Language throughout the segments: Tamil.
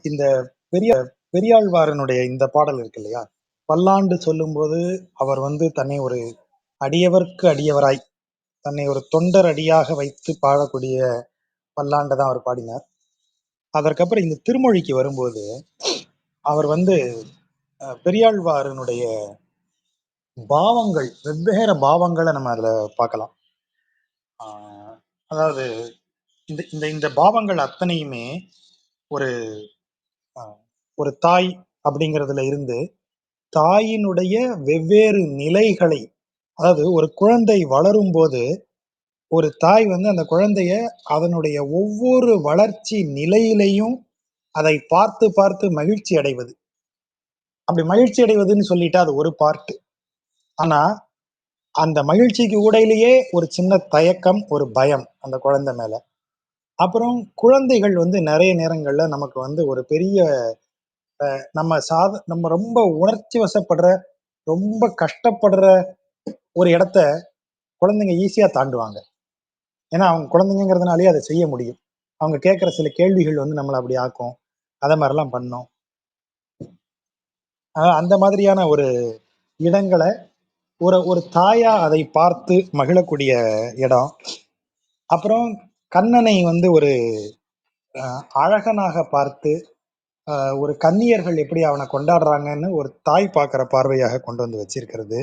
இந்த பெரிய பெரியாழ்வாரனுடைய இந்த பாடல் இருக்கு இல்லையா? பல்லாண்டு சொல்லும்போது அவர் வந்து தன்னை ஒரு அடியவர்க்கு அடியவராய், தன்னை ஒரு தொண்டர் அடியாக வைத்து பாடக்கூடிய பல்லாண்டை தான் அவர் பாடினார். அதற்கப்புறம் இந்த திருமொழிக்கு வரும்போது, அவர் வந்து பெரியாழ்வாரனுடைய பாவங்கள், வெவ்வேறு பாவங்கள நம்ம அதுல பார்க்கலாம். ஆ அதாவது இந்த இந்த இந்த பாவங்கள் அத்தனையுமே ஒரு அ ஒரு தாய் அப்படிங்கிறதுல இருந்து, தாயினுடைய வெவ்வேறு நிலைகளை, அதாவது ஒரு குழந்தை வளரும்போது, ஒரு தாய் வந்து அந்த குழந்தைய அதனுடைய ஒவ்வொரு வளர்ச்சி நிலையிலையும் அதை பார்த்து பார்த்து மகிழ்ச்சி அடைவது. அப்படி மகிழ்ச்சி அடைவதுன்னு சொல்லிட்டா அது ஒரு பார்ட். ஆனா, அந்த மகிழ்ச்சிக்கு ஊடையிலேயே ஒரு சின்ன தயக்கம், ஒரு பயம் அந்த குழந்தை மேல. அப்புறம் குழந்தைகள் வந்து நெறைய நேரங்கள்ல நமக்கு வந்து ஒரு பெரிய நம்ம ரொம்ப உணர்ச்சி வசப்படுற, ரொம்ப கஷ்டப்படுற ஒரு இடத்த குழந்தைங்க ஈஸியா தாண்டுவாங்க. ஏன்னா, அவங்க குழந்தைங்கங்கிறதுனாலயே அத செய்ய முடியும். அவங்க கேட்கிற சில கேள்விகள் வந்து நம்மள அப்படி ஆக்கும். அத மாரிலாம் பண்ணும். அந்த மாதிரியான ஒரு இடங்கள ஒரு ஒரு தாயா அதை பார்த்து மகிழக்கூடிய இடம். அப்புறம் கண்ணனை வந்து ஒரு அழகனாக பார்த்து, ஒரு கன்னியர்கள் எப்படி அவன கொண்டாடுறாங்கன்னு ஒரு தாய் பார்க்கிற பார்வையாக கொண்டு வந்து வச்சிருக்கிறது.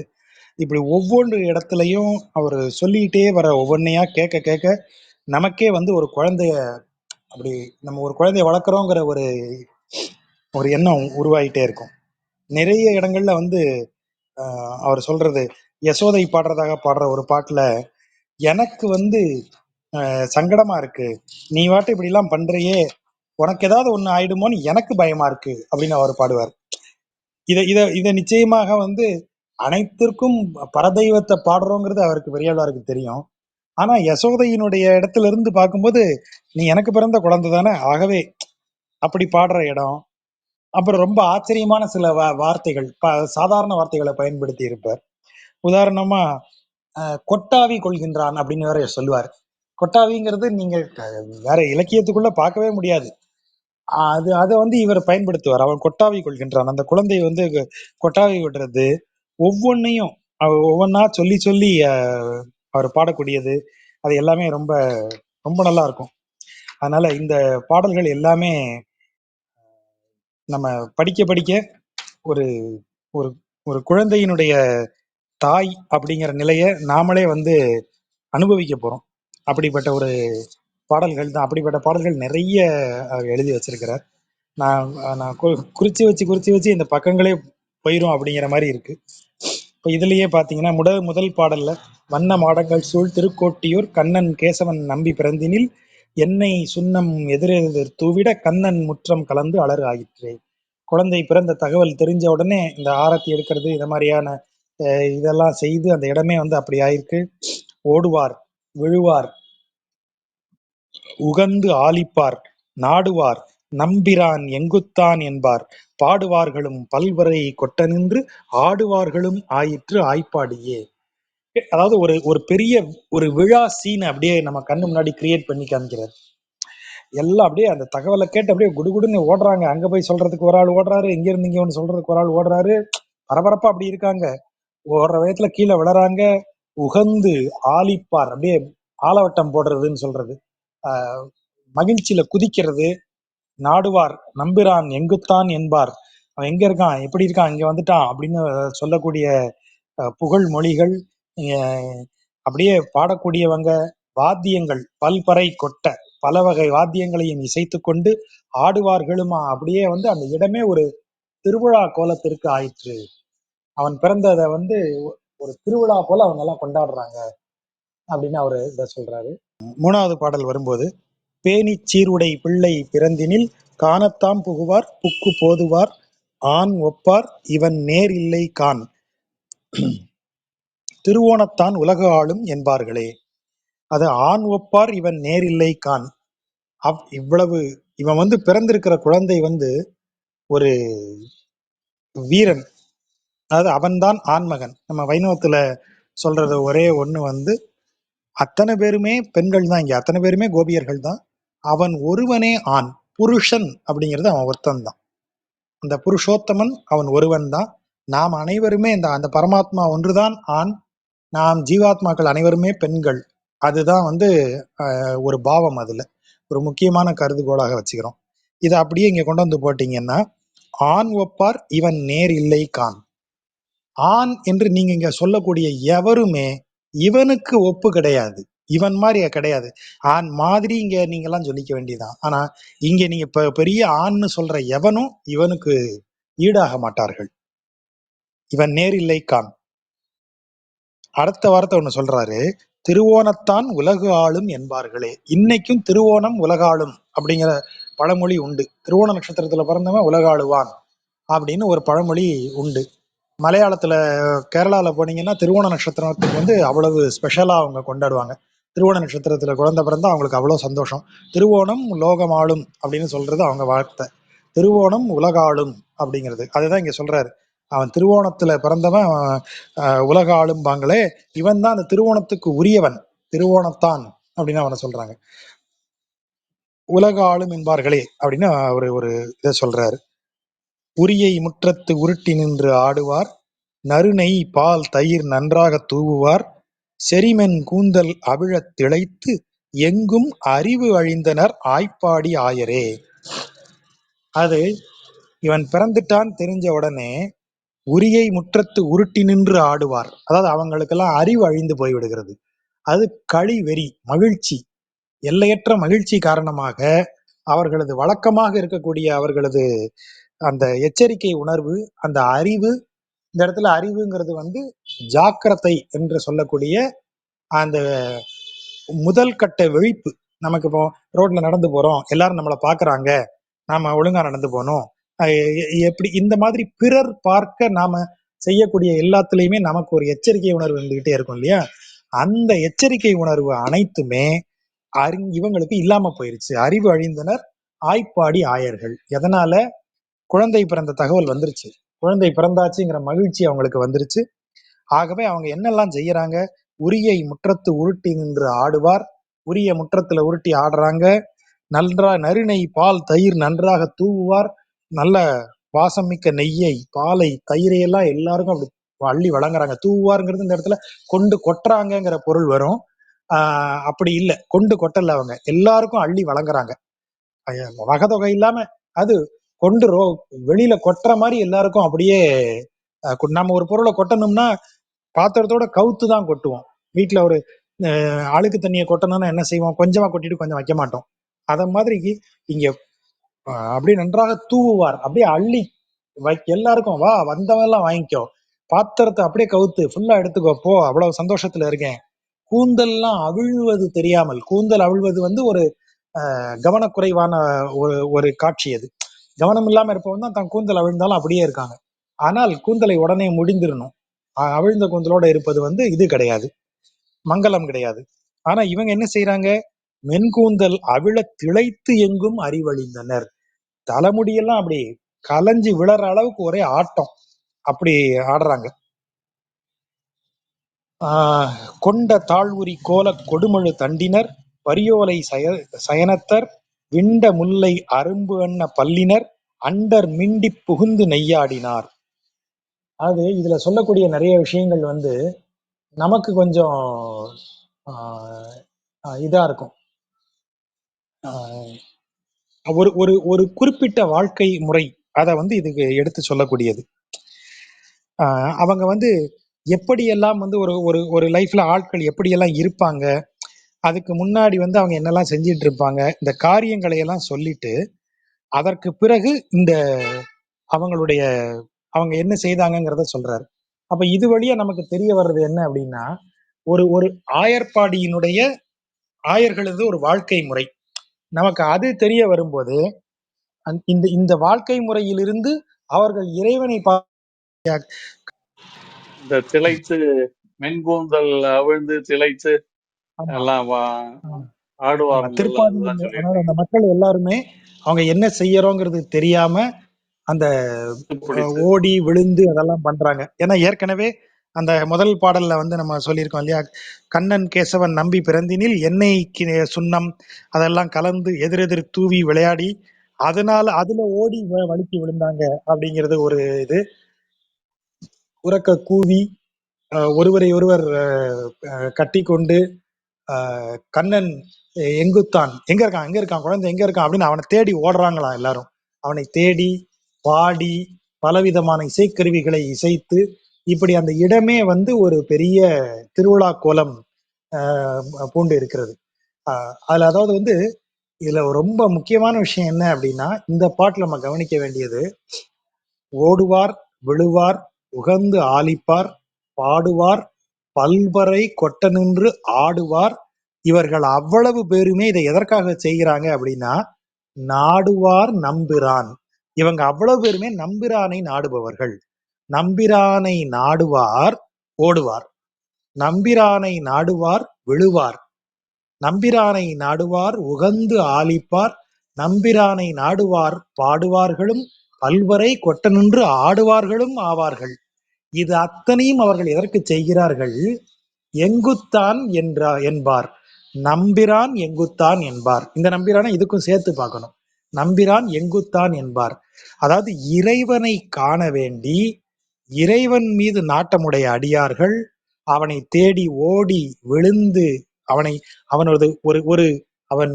இப்படி ஒவ்வொன்று இடத்துலயும் அவரு சொல்லிட்டே வர ஒவ்வொன்னையா கேட்க கேட்க, நமக்கே வந்து ஒரு குழந்தைய அப்படி நம்ம ஒரு குழந்தைய வளர்க்குறோங்கிற ஒரு ஒரு எண்ணம் உருவாயிட்டே இருக்கும். நிறைய இடங்கள்ல வந்து அவர் சொல்றது, யசோதை பாடுறதாக பாடுற ஒரு பாட்டுல, "எனக்கு வந்து சங்கடமா இருக்கு. நீ பாட்டு இப்படிலாம் பண்றியே! உனக்கு ஏதாவது ஒண்ணு ஆயிடுமோன்னு எனக்கு பயமா இருக்கு." அப்படின்னு அவர் பாடுவார். இத இத இத நிச்சயமாக வந்து அனைத்திற்கும் பரதெய்வத்த பாடுறோங்கிறது அவருக்கு பெரியாழ்வாருக்கு தெரியும். ஆனா யசோதையினுடைய இடத்துல இருந்து பார்க்கும்போது, "நீ எனக்கு பிறந்த குழந்தை தானே, ஆகவே" அப்படி பாடுற இடம். அப்புறம் ரொம்ப ஆச்சரியமான சில வார்த்தைகள், சாதாரண வார்த்தைகள பயன்படுத்தி இருப்பார். உதாரணமா, கொட்டாவி கொள்கின்றான் அப்படின்னு வேற சொல்லுவாரு. கொட்டாவிங்கிறது நீங்க வேற இலக்கியத்துக்குள்ள பார்க்கவே முடியாது. அத வந்து இவர் பயன்படுத்துவார். அவன் கொட்டாவி கொள்கின்றான். அந்த குழந்தை வந்து கொட்டாவி விடுறது, ஒவ்வொன்னையும் ஒவ்வொன்னா சொல்லி சொல்லி அவர் பாடக்கூடியது, அது எல்லாமே ரொம்ப ரொம்ப நல்லா இருக்கும். அதனால இந்த பாடல்கள் எல்லாமே நம்ம படிக்க படிக்க ஒரு ஒரு ஒரு குழந்தையினுடைய தாய் அப்படிங்கிற நிலைய நாமளே வந்து அனுபவிக்க போறோம். அப்படிப்பட்ட ஒரு பாடல்கள் தான். அப்படிப்பட்ட பாடல்கள் நிறைய அவர் எழுதி வச்சிருக்கிறார். நான் நான் குறிச்சு வச்சு குறிச்சு வச்சு இந்த பக்கங்களே போயிரும் அப்படிங்கிற மாதிரி இருக்கு. இப்போ இதுலயே பாத்தீங்கன்னா முதல் பாடல்ல, "வண்ண மாடங்கள் சூழ் திருக்கோட்டியூர் கண்ணன் கேசவன் நம்பி பிறந்தினில் எண்ணெய் சுண்ணம் எதிரெதிர் தூவிட கண்ணன் முற்றம் கலந்து அலறு ஆயிற்றே." குழந்தை பிறந்த தகவல் தெரிஞ்ச உடனே இந்த ஆரத்தி எடுக்கிறது, இந்த மாதிரியான இதெல்லாம் செய்து அந்த இடமே வந்து அப்படி ஆயிருக்கு. ஓடுவார், விழுவார், உகந்து ஆலிப்பார், நாடுவார், நம்பிரான் எங்குத்தான் என்பார், பாடுவார்களும் பல்வரை கொட்ட நின்று ஆடுவார்களும் ஆயிற்று ஆய்ப்பாடியே. அதாவது ஒரு ஒரு பெரிய ஒரு விழா சீன் அப்படியே நம்ம கண்ணு முன்னாடி கிரியேட் பண்ணி காமிக்கிறார். எல்லாம் அப்படியே அந்த தகவலை கேட்டு அப்படியே குடுகுடுன்னு ஓடுறாங்க. அங்க போய் சொல்றதுக்கு ஒரு ஆள் ஓடுறாரு, இங்க இருந்து இங்க ஒன்று சொல்றதுக்கு ஒரு ஆள் ஓடுறாரு. பரபரப்பா அப்படி இருக்காங்க. ஓடுற வேகத்துல கீழே விழறாங்க. உகந்து ஆலிப்பார், அப்படியே ஆலவட்டம் போடுறதுன்னு சொல்றது. ஆஹ் மகிழ்ச்சியில குதிக்கிறது. நாடுவார், நம்பிரான் எங்குத்தான் என்பார், அவன் எங்க இருக்கான், எப்படி இருக்கான், இங்க வந்துட்டான் அப்படின்னு சொல்லக்கூடிய புகழ் மொழிகள். அப்படியே பாடக்கூடியவங்க, வாத்தியங்கள் பல்பறை கொட்ட பல வகை வாத்தியங்களையும் இசைத்து கொண்டு ஆடுவார்களுமா, அப்படியே வந்து அந்த இடமே ஒரு திருவிழா கோலத்திற்கு ஆயிற்று. அவன் பிறந்ததை வந்து ஒரு திருவிழா போல அவங்க எல்லாம் கொண்டாடுறாங்க அப்படின்னு அவரு இத சொல்றாரு. மூணாவது பாடல் வரும்போது, "பேணிச் சீருடை பிள்ளை பிறந்தினில் காணத்தாம் புகுவார் புக்கு போதுவார் ஆண் ஒப்பார் இவன் நேர் இல்லை காண் திருவோணத்தான் உலகு ஆளும் என்பார்களே." அது ஆண் ஒப்பார் இவன் நேர் இல்லை காண். இவ்வளவு இவன் வந்து பிறந்திருக்கிற குழந்தை வந்து ஒரு வீரன், அதாவது அவன்தான் ஆண்மகன். நம்ம வைணவத்துல சொல்றது ஒரே ஒண்ணு வந்து, அத்தனை பேருமே பெண்கள் தான், இங்க அத்தனை பேருமே கோபியர்கள் தான். அவன் ஒருவனே ஆண். புருஷன் அப்படிங்கிறது அவன் ஒருத்தன் தான். அந்த புருஷோத்தமன் அவன் ஒருவன் தான். நாம் அனைவருமே இந்த அந்த பரமாத்மா ஒன்றுதான் ஆண், நாம் ஜீவாத்மாக்கள் அனைவருமே பெண்கள். அதுதான் வந்து ஒரு பாவம். அதுல ஒரு முக்கியமான கருதுகோளாக வச்சுக்கிறோம். இதை அப்படியே இங்க கொண்டு வந்து போட்டீங்கன்னா, ஆண் ஒப்பார் இவன் நேர் இல்லை கான். ஆண் என்று நீங்க இங்க சொல்லக்கூடிய எவருமே இவனுக்கு ஒப்பு கிடையாது, இவன் மாதிரி கிடையாது. ஆண் மாதிரி இங்க நீங்க எல்லாம் சொல்லிக்க வேண்டியதுதான். ஆனா இங்க நீங்க பெரிய ஆண்னு சொல்ற எவனும் இவனுக்கு ஈடாக மாட்டார்கள். இவன் நேர் இல்லை கான். அடுத்த வார்த்தை ஒண்ணு சொல்றாரு, திருவோணத்தான் உலகு ஆளும் என்பார்களே. இன்னைக்கும் திருவோணம் உலகாளும் அப்படிங்கிற பழமொழி உண்டு. திருவோண நட்சத்திரத்துல பிறந்தவன் உலகாளுவான் அப்படின்னு ஒரு பழமொழி உண்டு. மலையாளத்துல கேரளால போனீங்கன்னா திருவோண நட்சத்திரத்துக்கு வந்து அவ்வளவு ஸ்பெஷலா அவங்க கொண்டாடுவாங்க. திருவோண நட்சத்திரத்துல குழந்தை பிறந்தா அவங்களுக்கு அவ்வளவு சந்தோஷம். திருவோணம் லோகம் ஆளும் அப்படின்னு சொல்றது அவங்க வார்த்தை. திருவோணம் உலகாளும் அப்படிங்கிறது அதுதான் இங்க சொல்றாரு. அவன் திருவோணத்துல பிறந்தவன் உலக ஆளும்பாங்களே, இவன் தான் அந்த திருவோணத்துக்கு உரியவன், திருவோணத்தான் அப்படின்னு அவனை சொல்றாங்க. உலக ஆளும் என்பார்களே அப்படின்னு அவரு ஒரு இதை சொல்றாரு. உரியை முற்றத்து உருட்டி நின்று ஆடுவார், நறுநெய் பால் தயிர் நன்றாக தூவுவார், செரிமென் கூந்தல் அவிழத் திளைத்து எங்கும் அறிவு அழிந்தனர் ஆய்ப்பாடி ஆயரே. அது இவன் பிறந்துட்டான் தெரிஞ்ச உடனே உரியை முற்றத்து உருட்டி நின்று ஆடுவார். அதாவது அவங்களுக்கெல்லாம் அறிவு அழிந்து போய்விடுகிறது. அது களி வெறி மகிழ்ச்சி, எல்லையற்ற மகிழ்ச்சி காரணமாக அவர்களது வழக்கமாக இருக்கக்கூடிய அவர்களது அந்த எச்சரிக்கை உணர்வு, அந்த அறிவு, இந்த இடத்துல அறிவுங்கிறது வந்து ஜாக்கிரதை என்று சொல்லக்கூடிய அந்த முதல் கட்ட விழிப்பு. நமக்கு இப்போ ரோட்ல நடந்து போறோம், எல்லாரும் நம்மளை பாக்குறாங்க, நாம ஒழுங்கா நடந்து போகணும். எப்படி இந்த மாதிரி பிறர் பார்க்க நாம செய்யக்கூடிய எல்லாத்துலயுமே நமக்கு ஒரு எச்சரிக்கை உணர்வு இருந்துகிட்டே இருக்கும் இல்லையா? அந்த எச்சரிக்கை உணர்வு அனைத்துமே இவங்களுக்கு இல்லாம போயிருச்சு. அறிவு அழிந்தனர் ஆய்ப்பாடி ஆயர்கள். எதனால? குழந்தை பிறந்த தகவல் வந்துருச்சு, குழந்தை பிறந்தாச்சுங்கிற மகிழ்ச்சி அவங்களுக்கு வந்துருச்சு. ஆகவே அவங்க என்னெல்லாம் செய்யறாங்க? உரியை முற்றத்து உருட்டி நின்று ஆடுவார். உரிய முற்றத்துல உருட்டி ஆடுறாங்க. நறுநெய் பால் தயிர் நன்றாக தூவுவார். நல்ல வாசம் மிக்க நெய்யை பாலை தயிரை எல்லாம் எல்லாருக்கும் அப்படி அள்ளி வழங்குறாங்க. தூவுவாருங்கிறது இந்த இடத்துல கொண்டு கொட்டுறாங்கிற பொருள் வரும். அப்படி இல்லை, கொண்டு கொட்டல, அவங்க எல்லாருக்கும் அள்ளி வழங்குறாங்க. வகதொகை இல்லாம அது கொண்டு வெளியில கொட்டுற மாதிரி எல்லாருக்கும் அப்படியே. நம்ம ஒரு பொருளை கொட்டணும்னா பாத்திரத்தோட கவுத்து தான் கொட்டுவோம். வீட்டுல ஒரு அழுக்கு தண்ணியை கொட்டணும்னா என்ன செய்வோம்? கொஞ்சமா கொட்டிட்டு கொஞ்சம் வைக்க மாட்டோம். அத மாதிரி இங்க அப்படியே நன்றாக தூவுவார், அப்படியே அள்ளி எல்லாருக்கும் வா வந்தவன் எல்லாம் வாங்கிக்கோ, பாத்திரத்தை அப்படியே கவுத்து ஃபுல்லா எடுத்துக்கோ போ, அவ்வளவு சந்தோஷத்துல இருக்கேன். கூந்தல்லாம் அவிழ்வது தெரியாமல், கூந்தல் அவிழ்வது வந்து ஒரு கவனக்குறைவான ஒரு காட்சி. அது கவனம் இல்லாம இருப்பவன் தான் தன் கூந்தல் அவிழ்ந்தாலும் அப்படியே இருக்காங்க. ஆனால் கூந்தலை உடனே முடிந்திடணும். அவிழ்ந்த கூந்தலோட இருப்பது வந்து இது கிடையாது, மங்களம் கிடையாது. ஆனா இவங்க என்ன செய்யறாங்க? மென்கூந்தல் அவிழ திளைத்து எங்கும் அறிவழிந்தனர். தலைமுடியெல்லாம் அப்படி கலைஞ்சு விழற அளவுக்கு ஒரே ஆட்டம், அப்படி ஆடுறாங்க. கொண்ட தாழ்வுரி கோல கொடுமழு தண்டினர், பரியோலை சயனத்தர், விண்ட முல்லை அரும்பு அன்ன பல்லினர், அண்டர் மிண்டி புகுந்து நெய்யாடினார். அது இதுல சொல்லக்கூடிய நிறைய விஷயங்கள் வந்து நமக்கு கொஞ்சம் இதா இருக்கும். ஒரு ஒரு ஒரு குறிப்பிட்ட வாழ்க்கை முறை அதை வந்து இதுக்கு எடுத்து சொல்லக்கூடியது. அவங்க வந்து எப்படியெல்லாம் வந்து ஒரு ஒரு ஒரு லைஃப்ல ஆட்கள் எப்படியெல்லாம் இருப்பாங்க, அதுக்கு முன்னாடி வந்து அவங்க என்னெல்லாம் செஞ்சிட்டு இருப்பாங்க, இந்த காரியங்களை எல்லாம் சொல்லிட்டு அதற்கு பிறகு இந்த அவங்களுடைய அவங்க என்ன செய்தாங்கிறத சொல்றாரு. அப்ப இது வழியா நமக்கு தெரிய வர்றது என்ன அப்படின்னா, ஒரு ஒரு ஆயர்பாடியினுடைய ஆயர்களது ஒரு வாழ்க்கை முறை நமக்கு அது தெரிய வரும்போது, இந்த இந்த வாழ்க்கை முறையிலிருந்து அவர்கள் இறைவனை இந்த திளைத்து மென்கூந்தல் அவிழ்ந்து திளைத்து எல்லாம் ஆடுவார்கள். திருப்பாதி அந்த மக்கள் எல்லாருமே அவங்க என்ன செய்யறோங்கிறது தெரியாம அந்த ஓடி விழுந்து அதெல்லாம் பண்றாங்க. ஏன்னா ஏற்கனவே அந்த முதல் பாடல்ல வந்து நம்ம சொல்லியிருக்கோம் இல்லையா, கண்ணன் கேசவன் நம்பி பிறந்தினில் எண்ணெய் சுண்ணம் அதெல்லாம் கலந்து எதிரெதிர் தூவி விளையாடி அதனால அதுல ஓடி வழுக்கி விழுந்தாங்க அப்படிங்கிறது ஒரு இது. உரக்க கூவி ஒருவரை ஒருவர் கட்டிக்கொண்டு கண்ணன் எங்குத்தான், எங்க இருக்கான், எங்க இருக்கான், குழந்தை எங்க இருக்கான் அப்படின்னு அவனை தேடி ஓடுறாங்களாம் எல்லாரும். அவனை தேடி பாடி பலவிதமான இசைக்கருவிகளை இசைத்து இப்படி அந்த இடமே வந்து ஒரு பெரிய திருவிழா கோலம் பூண்டு இருக்கிறது. அதுல அதாவது வந்து இதுல ரொம்ப முக்கியமான விஷயம் என்ன அப்படின்னா, இந்த பாட்டுல நம்ம கவனிக்க வேண்டியது, ஓடுவார் விழுவார் உகந்து ஆலிப்பார் பாடுவார் பல்வரை கொட்ட நின்று ஆடுவார். இவர்கள் அவ்வளவு பேருமே இதை எதற்காக செய்கிறாங்க அப்படின்னா, நாடுவார் நம்பிரான். இவங்க அவ்வளவு பேருமே நம்பிரானை நாடுபவர்கள். நம்பிரானை நாடுவார் ஓடுவார், நம்பிரானை நாடுவார் விழுவார், நம்பிரானை நாடுவார் உகந்து ஆலிப்பார், நம்பிரானை நாடுவார் பாடுவார்களும் பல்வரை கொட்ட நின்று ஆடுவார்களும் ஆவார்கள். இது அத்தனையும் அவர்கள் எதற்கு செய்கிறார்கள்? எங்குத்தான் என்பார். நம்பிரான் எங்குத்தான் என்பார். இந்த நம்பிரானை இதுக்கும் சேர்த்து பார்க்கணும். நம்பிரான் எங்குத்தான் என்பார். அதாவது இறைவனை காண வேண்டி இறைவன் மீது நாட்டமுடைய அடியார்கள் அவனை தேடி ஓடி விழுந்து அவனை அவனது ஒரு ஒரு அவன்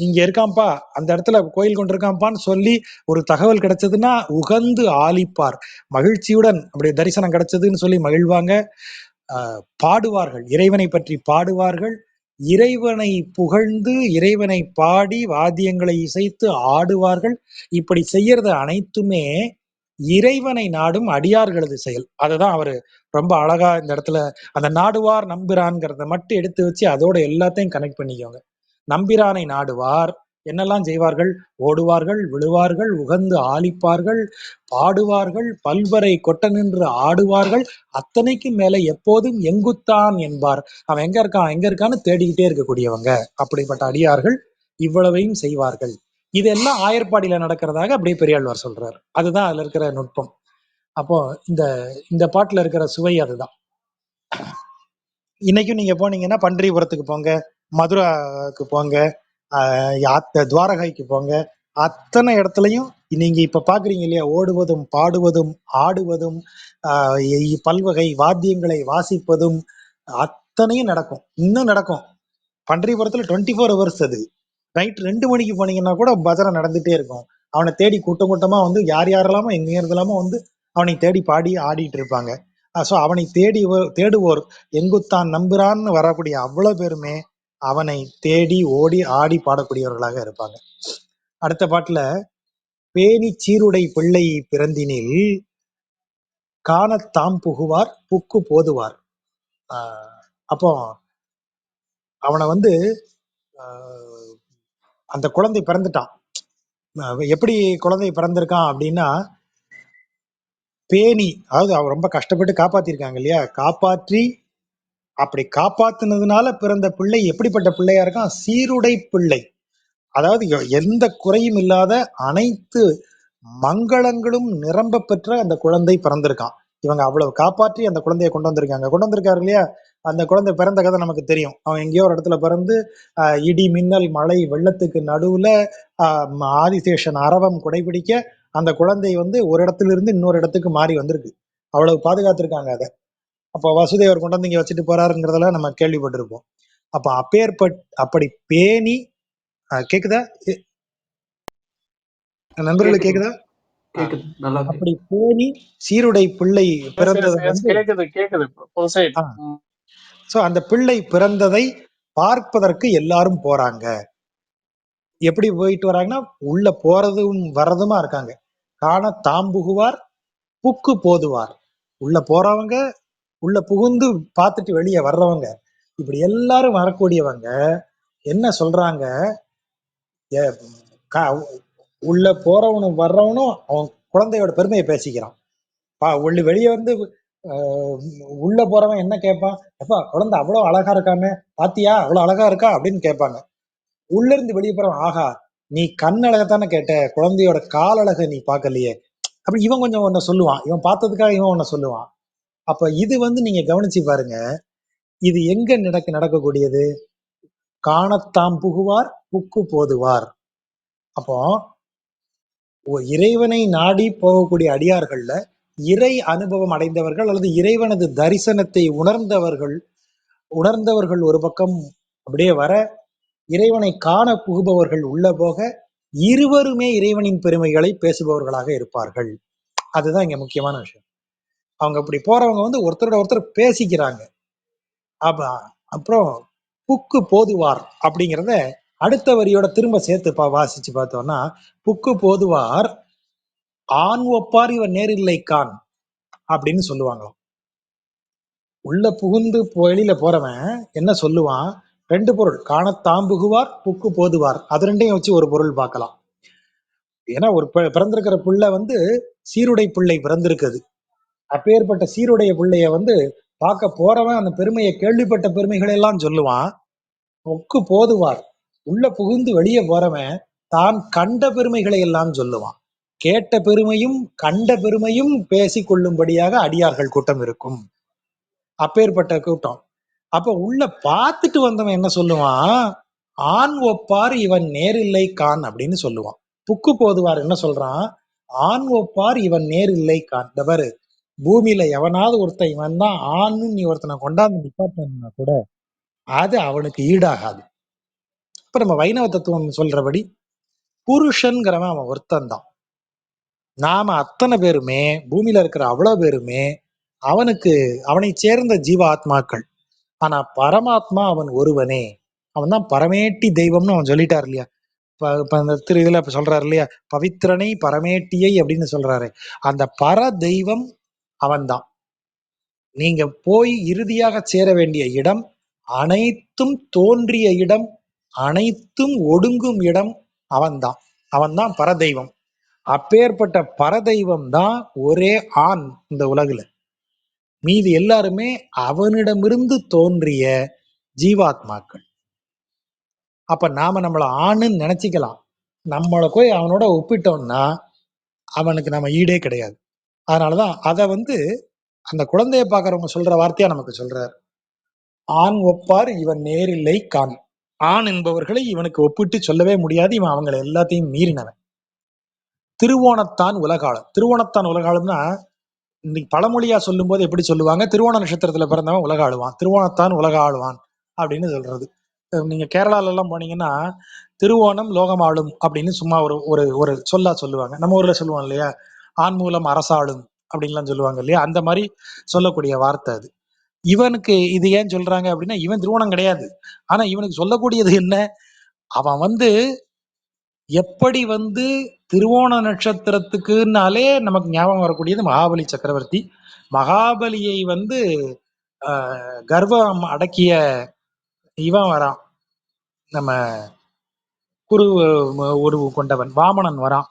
இங்க இருக்கான்ப்பா, அந்த இடத்துல கோயில் கொண்டிருக்கான்ப்பான்னு சொல்லி ஒரு தகவல் கிடைச்சதுன்னா உகந்து ஆலிப்பார், மகிழ்ச்சியுடன் அப்படி தரிசனம் கிடைச்சதுன்னு சொல்லி மகிழ்வாங்க. பாடுவார்கள், இறைவனை பற்றி பாடுவார்கள், இறைவனை புகழ்ந்து இறைவனை பாடி வாத்தியங்களை இசைத்து ஆடுவார்கள். இப்படி செய்யறது அனைத்துமே இறைவனை நாடும் அடியார்களது செயல். அதுதான் அவரு ரொம்ப அழகா இந்த இடத்துல அந்த நாடுவார் நம்பிரான்ங்கிறத மட்டும் எடுத்து வச்சு அதோட எல்லாத்தையும் கனெக்ட் பண்ணிக்கோங்க. நம்பிரானை நாடுவார் என்னெல்லாம் செய்வார்கள்? ஓடுவார்கள் விழுவார்கள் உகந்து ஆலிப்பார்கள் பாடுவார்கள் பல்வரை கொட்ட நின்று ஆடுவார்கள். அத்தனைக்கும் மேல எப்போதும் எங்குத்தான் என்பார். அவன் எங்க இருக்கான் எங்க இருக்கான்னு தேடிக்கிட்டே இருக்கக்கூடியவங்க. அப்படிப்பட்ட அடியார்கள் இவ்வளவையும் செய்வார்கள். இதெல்லாம் ஆயர்பாடியில நடக்கிறதாக அப்படியே பெரியாழ்வார் சொல்றாரு. அதுதான் அதுல இருக்கிற நுட்பம். அப்போ இந்த இந்த பாட்டுல இருக்கிற சுவை அதுதான். இன்னைக்கும் நீங்க போனீங்கன்னா பன்றிபுரத்துக்கு போங்க, மதுராக்கு போங்க, துவாரகைக்கு போங்க, அத்தனை இடத்துலையும் நீங்க இப்ப பாக்குறீங்க இல்லையா, ஓடுவதும் பாடுவதும் ஆடுவதும் பல்வகை வாத்தியங்களை வாசிப்பதும் அத்தனையும் நடக்கும், இன்னும் நடக்கும். பன்றிபுரத்துல 24 hours அது. நைட் 2 மணிக்கு போனீங்கன்னா கூட பஜனை நடந்துட்டே இருக்கும். அவனை தேடி கூட்டம் கூட்டமா வந்து யார் யாரெல்லாமோ எங்க இருந்தெல்லாமோ வந்து அவனை தேடி பாடி ஆடிட்டு இருப்பாங்க. ஸோ அவனை தேடுவோர் எங்குத்தான் நம்புறான்னு வரக்கூடிய அவ்வளவு பேருமே அவனை தேடி ஓடி ஆடி பாடக்கூடியவர்களாக இருப்பாங்க. அடுத்த பாட்டுல, பேணி சீருடை பிள்ளை பிறந்தினில் காணத்தாம் புகுவார் புக்கு போதுவார். அப்போ அவனை வந்து அந்த குழந்தை பிறந்துட்டான். எப்படி குழந்தை பிறந்திருக்கான் அப்படின்னா, பேணி, அதாவது அவர் ரொம்ப கஷ்டப்பட்டு காப்பாத்திருக்காங்க இல்லையா, காப்பாற்றி அப்படி காப்பாத்தினதுனால பிறந்த பிள்ளை எப்படிப்பட்ட பிள்ளையா இருக்கான்? சீருடை பிள்ளை. அதாவது எந்த குறையும் இல்லாத அனைத்து மங்களங்களும் நிரம்ப பெற்ற அந்த குழந்தை பிறந்திருக்கான். இவங்க அவ்வளவு காப்பாற்றி அந்த குழந்தைய கொண்டு வந்திருக்காரு இல்லையா. அந்த குழந்தை பிறந்த கதை நமக்கு தெரியும். அவன் எங்கேயோ ஒரு இடத்துல பிறந்து இடி மின்னல் மழை வெள்ளத்துக்கு நடுவுல ஆதிசேஷன் அரவம் குடைபிடிக்க அந்த குழந்தை வந்து ஒரு இடத்துல இருந்து இன்னொரு இடத்துக்கு மாறி வந்திருக்கு. அவ்வளவு பாதுகாத்திருக்காங்க அதை. அப்ப வசுதேவர் கொண்டு வந்து இங்க வச்சுட்டு போறாருங்கிறதெல்லாம் நம்ம கேள்விப்பட்டிருப்போம். அப்ப அப்படி பேணி கேக்குதா நண்பர்களுக்கு? கேக்குதா? நல்லா அப்படி பேணி சீருடை பிள்ளை பிறந்ததை வந்து கேக்குது. சோ அந்த பிள்ளை பிறந்ததை பார்ப்பதற்கு எல்லாரும் போறாங்க. எப்படி போயிட்டு வராங்கன்னா, உள்ள போறதும் வர்றதுமா இருக்காங்க. காண தாம்புகுவார் புக்கு போதுவார். உள்ள போறவங்க, உள்ள புகுந்து பார்த்துட்டு வெளியே வர்றவங்க, இப்படி எல்லாரும் வரக்கூடியவங்க என்ன சொல்றாங்க? உள்ள போறவனும் வர்றவனும் அவன் குழந்தையோட பெருமையை பேசிக்கிறான். உள்ள வெளியே வந்து உள்ள போறவன் என்ன கேட்பான்? எப்பா குழந்தை அவ்வளவு அழகா இருக்காமே, பாத்தியா அவ்வளவு அழகா இருக்கா அப்படின்னு கேட்பாங்க. உள்ள இருந்து வெளியே போறவன், ஆகா நீ கண் அழகத்தானே கேட்ட, குழந்தையோட கால் அழகை நீ பார்க்கலையே, அப்படி இவன் கொஞ்சம் ஒன்ன சொல்லுவான். இவன் பார்த்ததுக்காக இவன் ஒன்ன சொல்லுவான். அப்ப இது வந்து நீங்க கவனிச்சு பாருங்க, இது எங்க நடக்கக்கூடியது? காணத்தாம் புகுவார் புக்கு போதுவார். அப்போ இறைவனை நாடி போகக்கூடிய அடியார்கள்ல இறை அனுபவம் அடைந்தவர்கள் அல்லது இறைவனது தரிசனத்தை உணர்ந்தவர்கள் ஒரு பக்கம் அப்படியே வர, இறைவனை காண புகுபவர்கள் உள்ள போக, இருவருமே இறைவனின் பெருமைகளை பேசுபவர்களாக இருப்பார்கள். அதுதான் இங்க முக்கியமான விஷயம். அவங்க அப்படி போறவங்க வந்து ஒருத்தரோட ஒருத்தர் பேசிக்கிறாங்க. அப்ப அப்புறம் புக்கு போதுவார் அப்படிங்கிறத அடுத்த வரியோட திரும்ப சேர்த்து வாசிச்சு பார்த்தோம்னா, புக்கு போதுவார் ஆண் ஒப்பார் இவர் நேரில்லை கான் அப்படின்னு சொல்லுவாங்களாம். உள்ள புகுந்து வெளியில போறவன் என்ன சொல்லுவான்? ரெண்டு பொருள், காணத்தாம் புகுவார் புக்கு போதுவார், அது ரெண்டையும் வச்சு ஒரு பொருள் பார்க்கலாம். ஏன்னா ஒரு பிறந்திருக்கிற பிள்ளை வந்து சீருடை பிள்ளை பிறந்திருக்குது. அப்பேற்பட்ட சீருடைய பிள்ளைய வந்து பார்க்க போறவன் அந்த பெருமையை, கேள்விப்பட்ட பெருமைகளை எல்லாம் சொல்லுவான். புக்கு போதுவார் உள்ள புகுந்து வெளியே போறவன் தான் கண்ட பெருமைகளை எல்லாம் சொல்லுவான். கேட்ட பெருமையும் கண்ட பெருமையும் பேசிக் கொள்ளும்படியாக அடியார்கள் கூட்டம் இருக்கும். அப்பேற்பட்ட கூட்டம். அப்ப உள்ள பார்த்துட்டு வந்தவன் என்ன சொல்லுவான்? ஆண் ஒப்பார் இவன் நேரில்லை கான் அப்படின்னு சொல்லுவான். புக்கு போதுவார் என்ன சொல்றான்? ஆண் ஒப்பார் இவன் நேரில்லை கான். இந்த பாரு, பூமியில எவனாவது ஒருத்தன் இவன் தான் ஆண்னு நீ ஒருத்தனை கொண்டாந்து நிப்பாட்டினா கூட அது அவனுக்கு ஈடாகாது. இப்ப நம்ம வைணவ தத்துவம் சொல்றபடி புருஷன்கிறவன் அவன் ஒருத்தன் தான். நாம அத்தனை பேருமே, பூமியில இருக்கிற அவ்வளவு பேருமே அவனுக்கு அவனை சேர்ந்த ஜீவ ஆத்மாக்கள். ஆனா பரமாத்மா அவன் ஒருவனே. அவன் தான் பரமேட்டி தெய்வம்னு அவன் சொல்லிட்டார் இல்லையா? இப்ப அந்த திரு இதுல இப்ப சொல்றாரு இல்லையா? பவித்திரனை பரமேட்டியை அப்படின்னு சொல்றாரு. அந்த பர தெய்வம் அவன்தான். நீங்க போய் இறுதியாக சேர வேண்டிய இடம், அனைத்தும் தோன்றிய இடம், அனைத்தும் ஒடுங்கும் இடம் அவன்தான். அவன்தான் பரதெய்வம். அப்பேற்பட்ட பரதெய்வம் தான் ஒரே ஆண் இந்த உலகுல. மீதி எல்லாருமே அவனிடமிருந்து தோன்றிய ஜீவாத்மாக்கள். அப்ப நாம நம்மள ஆணுன்னு நினைச்சுக்கலாம். நம்மளை போய் அவனோட ஒப்பிட்டோம்னா அவனுக்கு நம்ம ஈடே கிடையாது. அதனாலதான் அத வந்து அந்த குழந்தைய பாக்குறவங்க சொல்ற வார்த்தையா நமக்கு சொல்றார். ஆண் ஒப்பார் இவன் நேரில்லை கான். ஆண் என்பவர்களை இவனுக்கு ஒப்பிட்டு சொல்லவே முடியாது. இவன் அவங்களை எல்லாத்தையும் மீறினவன். திருவோணத்தான் உலகாளன். திருவோணத்தான் உலகாளன்னா இன்னைக்கு பழமொழியா சொல்லும் போது எப்படி சொல்லுவாங்க? திருவோண நட்சத்திரத்துல பிறந்தவன் உலக ஆளுவான், திருவோணத்தான் உலக ஆளுவான் அப்படின்னு சொல்றது. நீங்க கேரளால எல்லாம் போனீங்கன்னா திருவோணம் லோகம் ஆளும் அப்படின்னு சும்மா ஒரு ஒரு ஒரு சொல்லா சொல்லுவாங்க. நம்ம ஊர்ல சொல்லுவோம் இல்லையா, ஆண் மூலம் அரசாளும் அப்படின்லாம் சொல்லுவாங்க இல்லையா, அந்த மாதிரி சொல்லக்கூடிய வார்த்தை அது. இவனுக்கு இது ஏன் சொல்றாங்க அப்படின்னா, இவன் திருவோணம் கிடையாது. ஆனா இவனுக்கு சொல்லக்கூடியது என்ன? அவன் வந்து எப்படி வந்து திருவோண நட்சத்திரத்துக்குனாலே நமக்கு ஞாபகம் வரக்கூடியது மகாபலி சக்கரவர்த்தி. மகாபலியை வந்து கர்வம் அடக்கிய இவன் வரான், நம்ம குரு உருவு கொண்டவன் வாமனன் வரான்.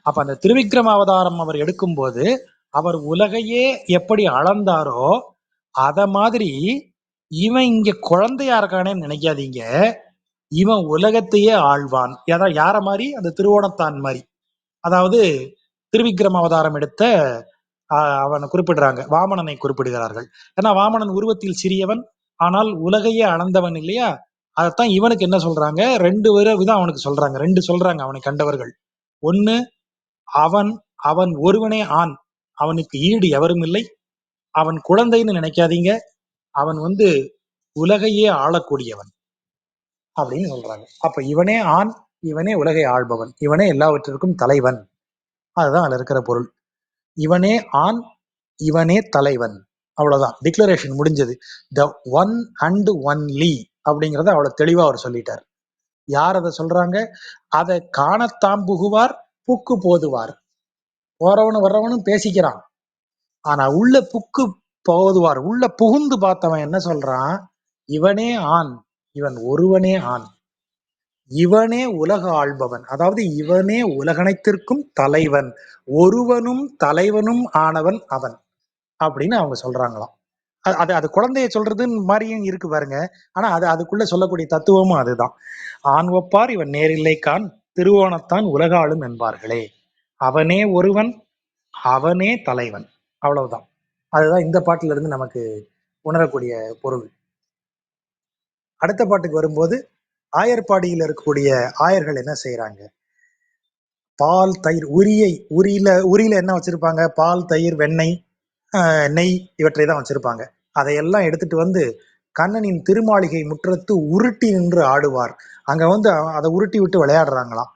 அப்ப அந்த திருவிக்ரம அவதாரம் அவர் எடுக்கும்போது அவர் உலகையே எப்படி அளந்தாரோ அத மாதிரி இவன் இங்க குழந்தையா இருக்கானேன்னு நினைக்காதீங்க. இவன் உலகத்தையே ஆழ்வான். யார மாதிரி? அந்த திருவோணத்தான் மாதிரி. அதாவது திருவிக்ரம அவதாரம் எடுத்த அவனை குறிப்பிடுறாங்க, வாமனனை குறிப்பிடுகிறார்கள். ஏன்னா வாமனன் உருவத்தில் சிறியவன், ஆனால் உலகையே அளந்தவன் இல்லையா? அதைத்தான் இவனுக்கு என்ன சொல்றாங்க? ரெண்டு விதம் அவனுக்கு சொல்றாங்க. ரெண்டு சொல்றாங்க அவனை கண்டவர்கள். ஒண்ணு, அவன் அவன் ஒருவனே ஆண், அவனுக்கு ஈடு எவரும் இல்லை, அவன் குழந்தைன்னு நினைக்காதீங்க, அவன் வந்து உலகையே ஆளக்கூடியவன் அப்படின்னு சொல்றாங்க. அப்ப இவனே ஆண், இவனே உலகை ஆள்பவன், இவனே எல்லாவற்றிற்கும் தலைவன். அதுதான் அதுல இருக்கிற பொருள். இவனே ஆண், இவனே தலைவன். அவ்வளவுதான், டிக்ளரேஷன் முடிஞ்சது. த ஒன் அண்ட் ஒன்லி அப்படிங்கறத அவ்வளவு தெளிவா அவர் சொல்லிட்டார். யார் அதை சொல்றாங்க? அதை காணத்தாம் புகுவார் புக்கு போதுவார். போறவனும் வர்றவனும் பேசிக்கிறான். ஆனா உள்ள புக்கு போதுவார், உள்ள புகுந்து பார்த்தவன் என்ன சொல்றான்? இவனே ஆண், இவன் ஒருவனே ஆண், இவனே உலக ஆள்பவன், அதாவது இவனே உலகனைத்திற்கும் தலைவன், ஒருவனும் தலைவனும் ஆனவன் அவன் அப்படின்னு அவங்க சொல்றாங்களாம். அது அது குழந்தைய சொல்றதுன்னு மாதிரியும் இருக்கு பாருங்க. ஆனா அது அதுக்குள்ள சொல்லக்கூடிய தத்துவமும் அதுதான். ஆண் ஒப்பார் இவன் நேரில்லை கான், திருவோணத்தான் உலக ஆளும் என்பார்களே. அவனே ஒருவன், அவனே தலைவன். அவ்வளவுதான். அதுதான் இந்த பாட்டுல இருந்து நமக்கு உணரக்கூடிய பொருள். அடுத்த பாட்டுக்கு வரும்போது, ஆயர்பாடியில் இருக்கக்கூடிய ஆயர்கள் என்ன செய்யறாங்க? பால் தயிர் உரியில என்ன வச்சிருப்பாங்க? பால், தயிர், வெண்ணெய், நெய் இவற்றை தான் வச்சிருப்பாங்க. அதையெல்லாம் எடுத்துட்டு வந்து கண்ணனின் திருமாளிகை முற்றத்து உருட்டி நின்று ஆடுவார். அங்க வந்து அதை உருட்டி விட்டு விளையாடுறாங்களாம்.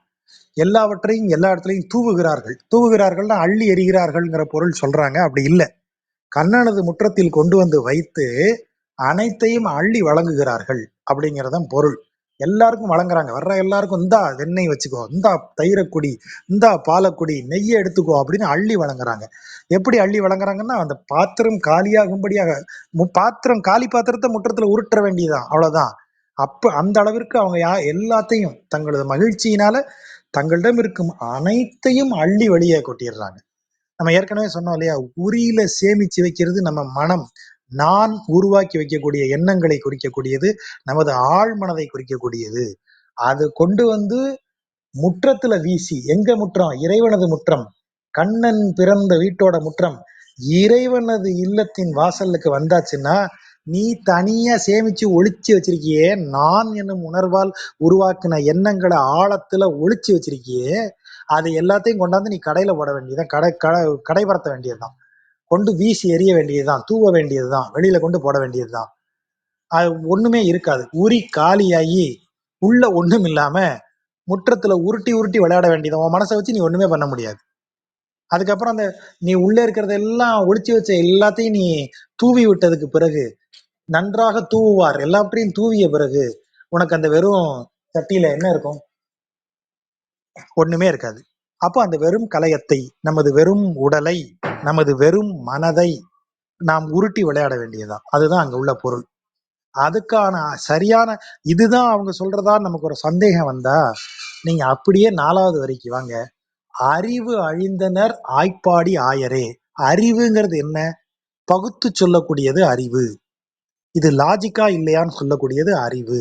எல்லாவற்றையும் எல்லா இடத்துலையும் தூவுகிறார்கள். தூவுகிறார்கள்னா அள்ளி எறிகிறார்கள்ங்கிற பொருள் சொல்றாங்க. அப்படி இல்லை, கண்ணனது முற்றத்தில் கொண்டு வந்து வைத்து அனைத்தையும் அள்ளி வழங்குகிறார்கள் அப்படிங்கிறதான் பொருள். எல்லாருக்கும் வழங்குறாங்க. வர்ற எல்லாருக்கும் இந்தா வெண்ணெய் வச்சுக்கோ, இந்தா தயிரக்குடி, இந்தா பாலக்குடி, நெய்யை எடுத்துக்கோ அப்படின்னு அள்ளி வழங்குறாங்க. எப்படி அள்ளி வழங்குறாங்கன்னா, அந்த பாத்திரம் காலியாகும்படியாக பாத்திரம் காலி பாத்திரத்தை முற்றத்துல உருட்டுற வேண்டியதுதான், அவ்வளவுதான். அப்ப அந்த அளவிற்கு அவங்க எல்லாத்தையும் தங்களது மகிழ்ச்சியினால தங்களிடம் இருக்கும் அனைத்தையும் அள்ளி வெளியே கொட்டிடுறாங்க. நம்ம ஏற்கனவே சொன்னோம் இல்லையா, உரியில சேமிச்சு வைக்கிறது நம்ம மனம். நான் உருவாக்கி வைக்கக்கூடிய எண்ணங்களை குறிக்கக்கூடியது, நமது ஆழ் மனதை குறிக்கக்கூடியது. அது கொண்டு வந்து முற்றத்துல வீசி, எங்க முற்றம்? இறைவனது முற்றம். கண்ணன் பிறந்த வீட்டோட முற்றம். இறைவனது இல்லத்தின் வாசலுக்கு வந்தாச்சுன்னா, நீ தனியா சேமிச்சு ஒளிச்சு வச்சிருக்கியே, நான் என்னும் உணர்வால் உருவாக்கின எண்ணங்களை ஆழத்துல ஒளிச்சு வச்சிருக்கியே, அது எல்லாத்தையும் கொண்டாந்து நீ கடையில போட வேண்டியதுதான். கடைபரத்த வேண்டியதுதான். கொண்டு வீசி எறிய வேண்டியதுதான், தூவ வேண்டியதுதான், வெளியில கொண்டு போட வேண்டியதுதான். அது ஒண்ணுமே இருக்காது. உரி காலியாகி உள்ள ஒண்ணும் இல்லாம முற்றத்துல உருட்டி உருட்டி விளையாட வேண்டியது. உன் மனசை வச்சு நீ ஒண்ணுமே பண்ண முடியாது. அதுக்கப்புறம் அந்த நீ உள்ள இருக்கிறத எல்லாம் ஒளிச்சு வச்ச எல்லாத்தையும் நீ தூவி விட்டதுக்கு பிறகு, நன்றாக தூவுவார், எல்லாவற்றையும் தூவிய பிறகு உனக்கு அந்த வெறும் சட்டியில என்ன இருக்கும்? ஒண்ணுமே இருக்காது. அப்போ அந்த வெறும் கலையத்தை, நமது வெறும் உடலை, நமது வெறும் மனதை நாம் உருட்டி விளையாட வேண்டியதுதான். அதுதான் அங்க உள்ள பொருள். அதுக்கான சரியான இதுதான் அவங்க சொல்றதா நமக்கு ஒரு சந்தேகம் வந்தா, நீங்க அப்படியே 4வது வரிக்கு வாங்க. அறிவு அழிந்தனர் ஆய்ப்பாடி ஆயரே. அறிவுங்கிறது என்ன? பகுத்து சொல்லக்கூடியது அறிவு. இது லாஜிக்கா இல்லையான்னு சொல்லக்கூடியது அறிவு.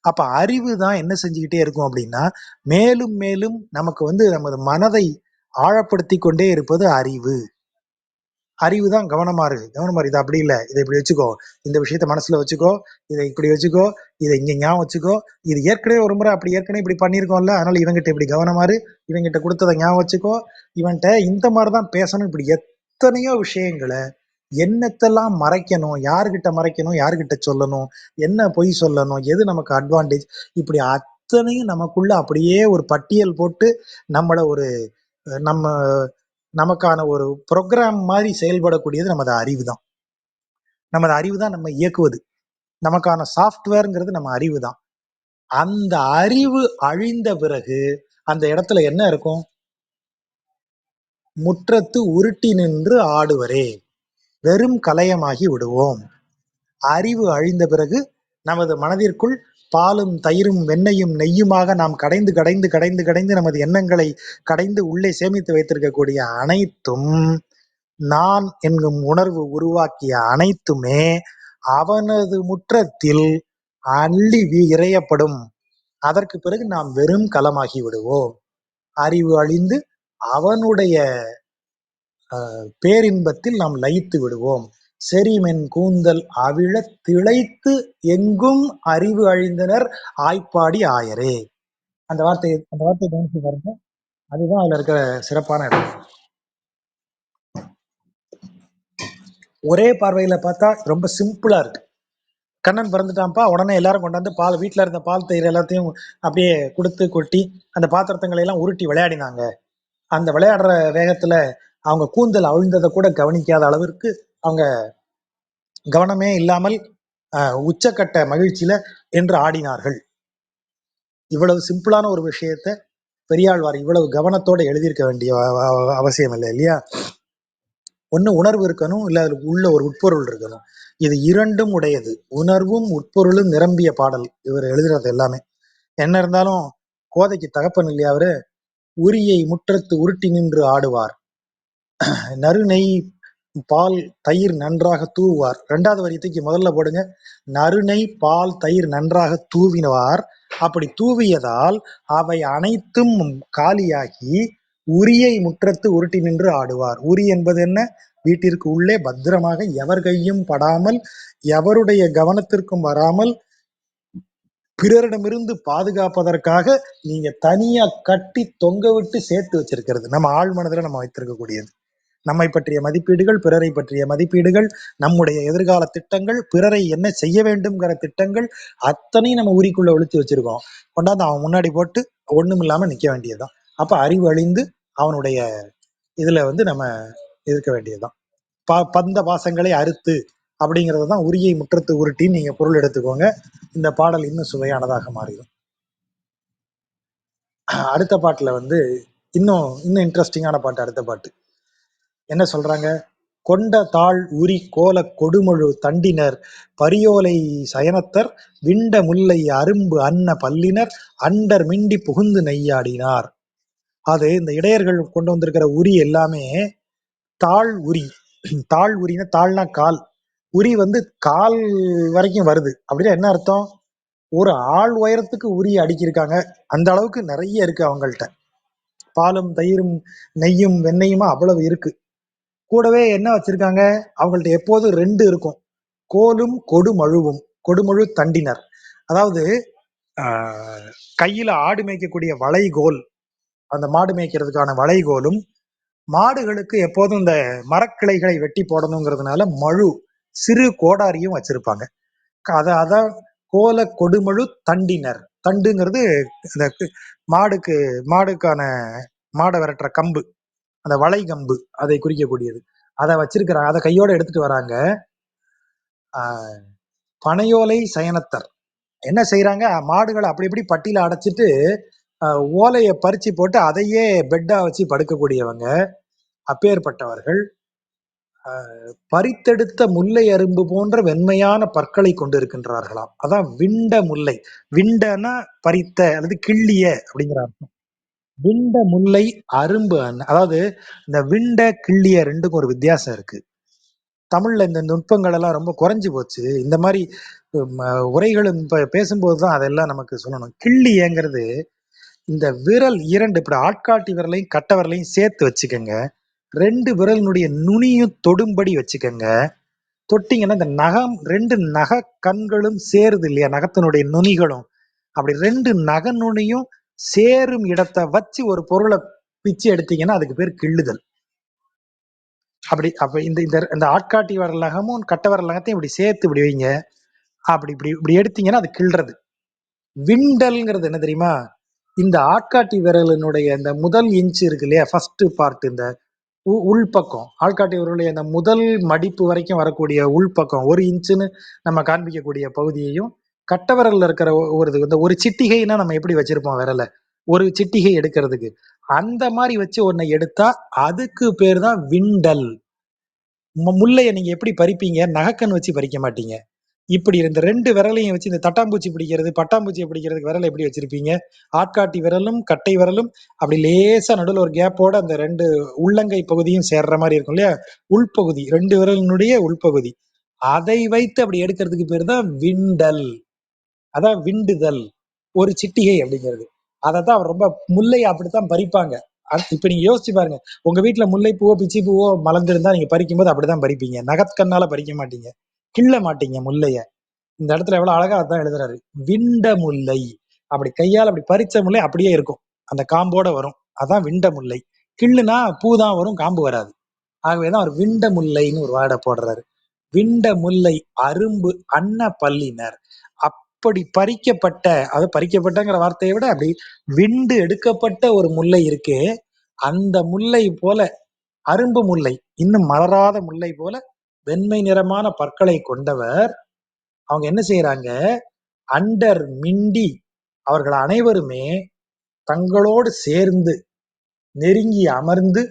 அப்ப அறிவு தான் என்ன செஞ்சுக்கிட்டே இருக்கும் அப்படின்னா, மேலும் மேலும் நமக்கு வந்து நமது மனதை ஆழப்படுத்தி கொண்டே இருப்பது அறிவு. அறிவு தான் கவனமா இருக்கு, கவனமா இருக்கு. இது அப்படி இல்லை, இதை இப்படி வச்சுக்கோ, இந்த விஷயத்த மனசுல வச்சுக்கோ, இதை இப்படி வச்சுக்கோ, இதை இங்க ஞாபகம் வச்சுக்கோ, இது ஏற்கனவே ஒரு முறை அப்படி ஏற்கனவே இப்படி பண்ணியிருக்கோம்ல, அதனால இவங்கிட்ட இப்படி கவனமா இரு, இவங்கிட்ட கொடுத்ததை ஞாபகம் வச்சுக்கோ, இவன்கிட்ட இந்த மாதிரிதான் பேசணும். இப்படி எத்தனையோ விஷயங்களை என்னத்தெல்லாம் மறைக்கணும், யாருகிட்ட மறைக்கணும், யாருகிட்ட சொல்லணும், என்ன பொய் சொல்லணும், எது நமக்கு அட்வான்டேஜ், இப்படி அத்தனையும் நமக்குள்ள அப்படியே ஒரு பட்டியல் போட்டு நம்மள ஒரு நம்ம நமக்கான ஒரு ப்ரோக்ராம் மாதிரி செயல்படக்கூடியது நமது அறிவு தான். நமது அறிவு தான் நம்ம இயக்குவது. நமக்கான சாஃப்ட்வேர்ங்கிறது நம்ம அறிவு தான். அந்த அறிவு அழிந்த பிறகு அந்த இடத்துல என்ன இருக்கும்? முற்றத்து உருட்டி நின்று ஆடுவரே, வெறும் கலையமாகி விடுவோம். அறிவு அழிந்த பிறகு நமது மனதிற்குள் பாலும் தயிரும் வெண்ணையும் நெய்யுமாக நாம் கடைந்து கடைந்து கடைந்து கடைந்து நமது எண்ணங்களை கடைந்து உள்ளே சேமித்து வைத்திருக்கக்கூடிய அனைத்தும், நான் என்கும் உணர்வு உருவாக்கிய அனைத்துமே அவனது முற்றத்தில் அள்ளி இறையப்படும். அதற்கு பிறகு நாம் வெறும் களமாகி விடுவோம். அறிவு அழிந்து அவனுடைய பேரின்பத்தில் நாம் லயித்து விடுவோம். செரிமென் கூந்தல் அவிழத் திளைத்து எங்கும் அறிவு அழிந்தனர் ஆய்ப்பாடி ஆயரே. அந்த வார்த்தையை கவனிச்சு பாருங்க. அதுதான் அதுல இருக்கிற சிறப்பான இடம். ஒரே பார்வையில பார்த்தா ரொம்ப சிம்பிளா இருக்கு. கண்ணன் பிறந்துட்டான்ப்பா, உடனே எல்லாரும் கொண்டாந்து பால், வீட்டுல இருந்த பால் தயிர் எல்லாத்தையும் அப்படியே கொடுத்து கொட்டி அந்த பாத்திரத்தங்களை எல்லாம் உருட்டி விளையாடினாங்க. அந்த விளையாடுற வேகத்துல அவங்க கூந்தல் அவிழ்ந்ததை கூட கவனிக்காத அளவிற்கு அவங்க கவனமே இல்லாமல் உச்சக்கட்ட மகிழ்ச்சியில என்று ஆடினார்கள். இவ்வளவு சிம்பிளான ஒரு விஷயத்த பெரியாழ்வார் இவ்வளவு கவனத்தோட எழுதியிருக்க வேண்டிய அவசியம் இல்லை இல்லையா? ஒண்ணு உணர்வு இருக்கணும், இல்ல அதுக்கு உள்ள ஒரு உட்பொருள் இருக்கணும். இது இரண்டும் உடையது. உணர்வும் உட்பொருளும் நிரம்பிய பாடல் இவர் எழுதுறது எல்லாமே. என்ன இருந்தாலும் கோதைக்கு தகப்பன் இல்லையா அவரு? உரியை முற்றத்து உருட்டி நின்று ஆடுவார், நறுநெய் பால் தயிர் நன்றாக தூவுவார். 2வது வரி தூக்கி முதல்ல போடுங்க. நறுநெய் பால் தயிர் நன்றாக தூவினார். அப்படி தூவியதால் அவை அனைத்தும் காலியாகி உரியை முற்றத்து உருட்டி நின்று ஆடுவார். உரி என்பது என்ன? வீட்டிற்கு உள்ளே பத்திரமாக எவர் கையும் படாமல், எவருடைய கவனத்திற்கும் வராமல் பிறரிடமிருந்து பாதுகாப்பதற்காக நீங்க தனியா கட்டி தொங்க விட்டு சேர்த்து வச்சிருக்கிறது நம்ம ஆழ் மனதில் நம்ம வைத்திருக்கக்கூடியது. நம்மை பற்றிய மதிப்பீடுகள், பிறரை பற்றிய மதிப்பீடுகள், நம்முடைய எதிர்கால திட்டங்கள், பிறரை என்ன செய்ய வேண்டும்ங்கிற திட்டங்கள் அத்தனையும் நம்ம உரிக்குள்ள ஒழிச்சு வச்சிருக்கோம். கொண்டாந்து அவன் முன்னாடி போட்டு ஒண்ணும் இல்லாம நிக்க வேண்டியதுதான். அப்ப அறிவு அழிந்து அவனுடைய இதுல நம்ம இருக்க வேண்டியதுதான். பந்த பாசங்களை அறுத்து அப்படிங்கிறது தான் உரியை முற்றத்து உருட்டின்னு நீங்க பொருள் எடுத்துக்கோங்க. இந்த பாடல் இன்னும் சுவையானதாக மாறிடும். அடுத்த பாட்டுல இன்னும் இன்னும் இன்ட்ரெஸ்டிங்கான பாட்டு. அடுத்த பாட்டு என்ன சொல்றாங்க? கொண்ட தாள் உரி கோலக் கொடுமொழு தண்டினர் பரியோலை சயனத்தர் விண்ட முல்லை அரும்பு அன்ன பல்லினர் அண்டர் மிண்டி புகுந்து நெய்யாடினார். அது இந்த இடையர்கள் கொண்டு வந்திருக்கிற உரி எல்லாமே தாழ் உரி. தாழ் உரினா தாழ்னா கால், உரி கால் வரைக்கும் வருது அப்படின்னா என்ன அர்த்தம்? ஒரு ஆள் உயரத்துக்கு உரி அடுக்கியிருக்காங்க. அந்த அளவுக்கு நிறைய இருக்கு அவங்கள்ட்ட. பாலும் தயிரும் நெய்யும் வெண்ணெயுமா அவ்வளவு இருக்கு. கூடவே என்ன வச்சிருக்காங்க? அவங்கள்ட்ட எப்போதும் ரெண்டு இருக்கும், கோலும் கொடுமழுவும். கொடுமழு தண்டினர், அதாவது கையில ஆடு மேய்க்கக்கூடிய வளைகோல், அந்த மாடு மேய்க்கிறதுக்கான வளைகோலும், மாடுகளுக்கு எப்போதும் இந்த மரக்கிளைகளை வெட்டி போடணுங்கிறதுனால மழு சிறு கோடாரியும் வச்சிருப்பாங்க. அதான் கோல கொடுமழு தண்டினர். தண்டுங்கிறது இந்த மாடுக்கு மாடுக்கான மாடை விரட்டுற கம்பு, அந்த வளை கம்பு, அதை குறிக்கக்கூடியது. அதை வச்சிருக்கிறாங்க, அதை கையோட எடுத்துட்டு வராங்க. பனையோலை சயனத்தர் என்ன செய்யறாங்க? மாடுகளை அப்படி இப்படி பட்டியல அடைச்சிட்டு ஓலையை பறிச்சு போட்டு அதையே பெட்டா வச்சு படுக்கக்கூடியவங்க. அப்பேற்பட்டவர்கள் பறித்தெடுத்த முல்லை அரும்பு போன்ற வெண்மையான பற்களை கொண்டு இருக்கின்றார்களாம். அதான் விண்ட முல்லை. விண்டனா பறித்த அல்லது கிள்ளிய அப்படிங்கிற அர்த்தம். விண்ட முல்லை அரும்பு அதாவது இந்த விண்ட கிள்ளிய ரெண்டுக்கும் ஒரு வித்தியாசம் இருக்கு. தமிழ்ல இந்த நுட்பங்கள் எல்லாம் ரொம்ப குறைஞ்சு போச்சு. இந்த மாதிரி உரைகளும் பேசும்போதுதான் அதெல்லாம் நமக்கு சொல்லணும். கிள்ளியங்கிறது இந்த விரல் இரண்டு, இப்படி ஆட்காட்டி விரலையும் கட்ட விரலையும் சேர்த்து வச்சுக்கோங்க. ரெண்டு விரலினுடைய நுனியும் தொடும்படி வச்சுக்கோங்க. தொட்டிங்கன்னா இந்த நகம், ரெண்டு நக கண்களும் சேருது இல்லையா, நகத்தினுடைய நுனிகளும், அப்படி ரெண்டு நக நுனியும் சேரும் இடத்தை வச்சு ஒரு பொருளை பிச்சு எடுத்தீங்கன்னா அதுக்கு பேர் கிள்ளுதல். அப்படி அப்ப இந்த இந்த இந்த ஆட்காட்டி விரல் நகமும் கட்ட விரல் நகத்தையும் இப்படி சேர்த்து இப்படி வைங்க. அப்படி இப்படி இப்படி எடுத்தீங்கன்னா அது கிள்றது. விண்டல்ங்கிறது என்ன தெரியுமா? இந்த ஆட்காட்டி விரலினுடைய இந்த முதல் இன்ச் இருக்கு இல்லையா, ஃபர்ஸ்ட் பார்ட், இந்த உள்பக்கம் ஆள்காட்டி விரலுடைய அந்த முதல் மடிப்பு வரைக்கும் வரக்கூடிய உள்பக்கம் ஒரு இன்ச்சுன்னு நம்ம காண்பிக்கக்கூடிய பகுதியையும், கட்ட விரல்ல இருக்கிற இந்த ஒரு சிட்டிகைன்னா நம்ம எப்படி வச்சிருப்போம் விரலை, ஒரு சிட்டிகை எடுக்கிறதுக்கு, அந்த மாதிரி வச்சு ஒன்னை எடுத்தா அதுக்கு பேர் தான் விண்டல். முல்லையை நீங்க எப்படி பறிப்பீங்க? நகக்கன் வச்சு பறிக்க மாட்டீங்க. இப்படி இந்த ரெண்டு விரலையும் வச்சு இந்த தட்டாம்பூச்சி பிடிக்கிறது, பட்டாம்பூச்சியை பிடிக்கிறதுக்கு விரல் எப்படி வச்சிருப்பீங்க? ஆட்காட்டி விரலும் கட்டை விரலும் அப்படி லேசா நடுவில் ஒரு கேப்போட அந்த ரெண்டு உள்ளங்கை பகுதியும் சேர்ற மாதிரி இருக்கும் இல்லையா, உள்பகுதி, ரெண்டு விரலினுடைய உள்பகுதி, அதை வைத்து அப்படி எடுக்கிறதுக்கு பேர் தான் விண்டல். அதான் விண்டுதல், ஒரு சிட்டிகை அப்படிங்கிறது. அதைத்தான் அவர் ரொம்ப முல்லையை அப்படித்தான் பறிப்பாங்க. இப்ப நீங்க யோசிச்சு பாருங்க, உங்க வீட்டுல முல்லை பூவோ பிச்சி பூவோ மலர்ந்திருந்தா நீங்க பறிக்கும் போது அப்படிதான் பறிப்பீங்க. நகத்கண்ணால பறிக்க மாட்டீங்க, கிள்ள மாட்டீங்க முல்லைய. இந்த இடத்துல எவ்வளவு அழகா அதான் எழுதுறாரு, விண்ட முல்லை. அப்படி கையால் அப்படி பறிச்ச முல்லை அப்படியே இருக்கும், அந்த காம்போட வரும், அதான் விண்ட முல்லை. கிள்ளுனா பூ தான் வரும், காம்பு வராது. ஆகவேதான் அவர் விண்ட முல்லைன்னு ஒரு வார்டை போடுறாரு. விண்ட முல்லை அரும்பு அன்ன பல்லினர். அப்படி பறிக்கப்பட்ட, அது பறிக்கப்பட்டங்கிற வார்த்தையை விட அப்படி விண்டு எடுக்கப்பட்ட ஒரு முல்லை இருக்கே, அந்த முல்லை போல, அரும்பு முல்லை, இன்னும் மலராத முல்லை போல வெண்மை நிறமான பற்களை கொண்டவர். அவங்க என்ன செய்யறாங்க? அண்டர் மிண்டி, அவர்கள் அனைவருமே தங்களோடு சேர்ந்து நெருங்கி அமர்ந்து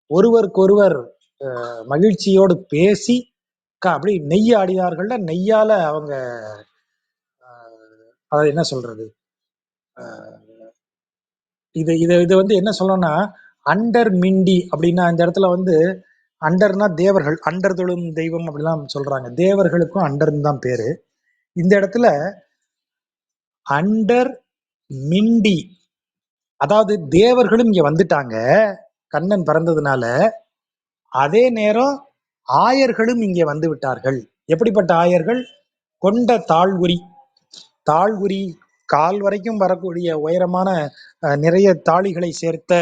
ஒருவருக்கொருவர் மகிழ்ச்சியோடு பேசி அப்படி நெய் ஆடினார்கள். நெய்யால அவங்க அதை என்ன சொல்றது, இது இது இது என்ன சொல்லணும்னா, அண்டர் மிண்டி அப்படின்னா இந்த இடத்துல அண்டர்னா தேவர்கள், அண்டர் தொழும் தெய்வம் அப்படிலாம் சொல்றாங்க. தேவர்களுக்கும் அண்டர்னு தான் பேரு. இந்த இடத்துல அண்டர் மிண்டி, அதாவது தேவர்களும் இங்க வந்துட்டாங்க கண்ணன் பிறந்ததுனால. அதே நேரம் ஆயர்களும் இங்கே வந்து விட்டார்கள். எப்படிப்பட்ட ஆயர்கள்? கொண்ட தாழ்வுரி. தாழ்வுரி கால் வரைக்கும் வரக்கூடிய உயரமான நிறைய தாளிகளை சேர்த்த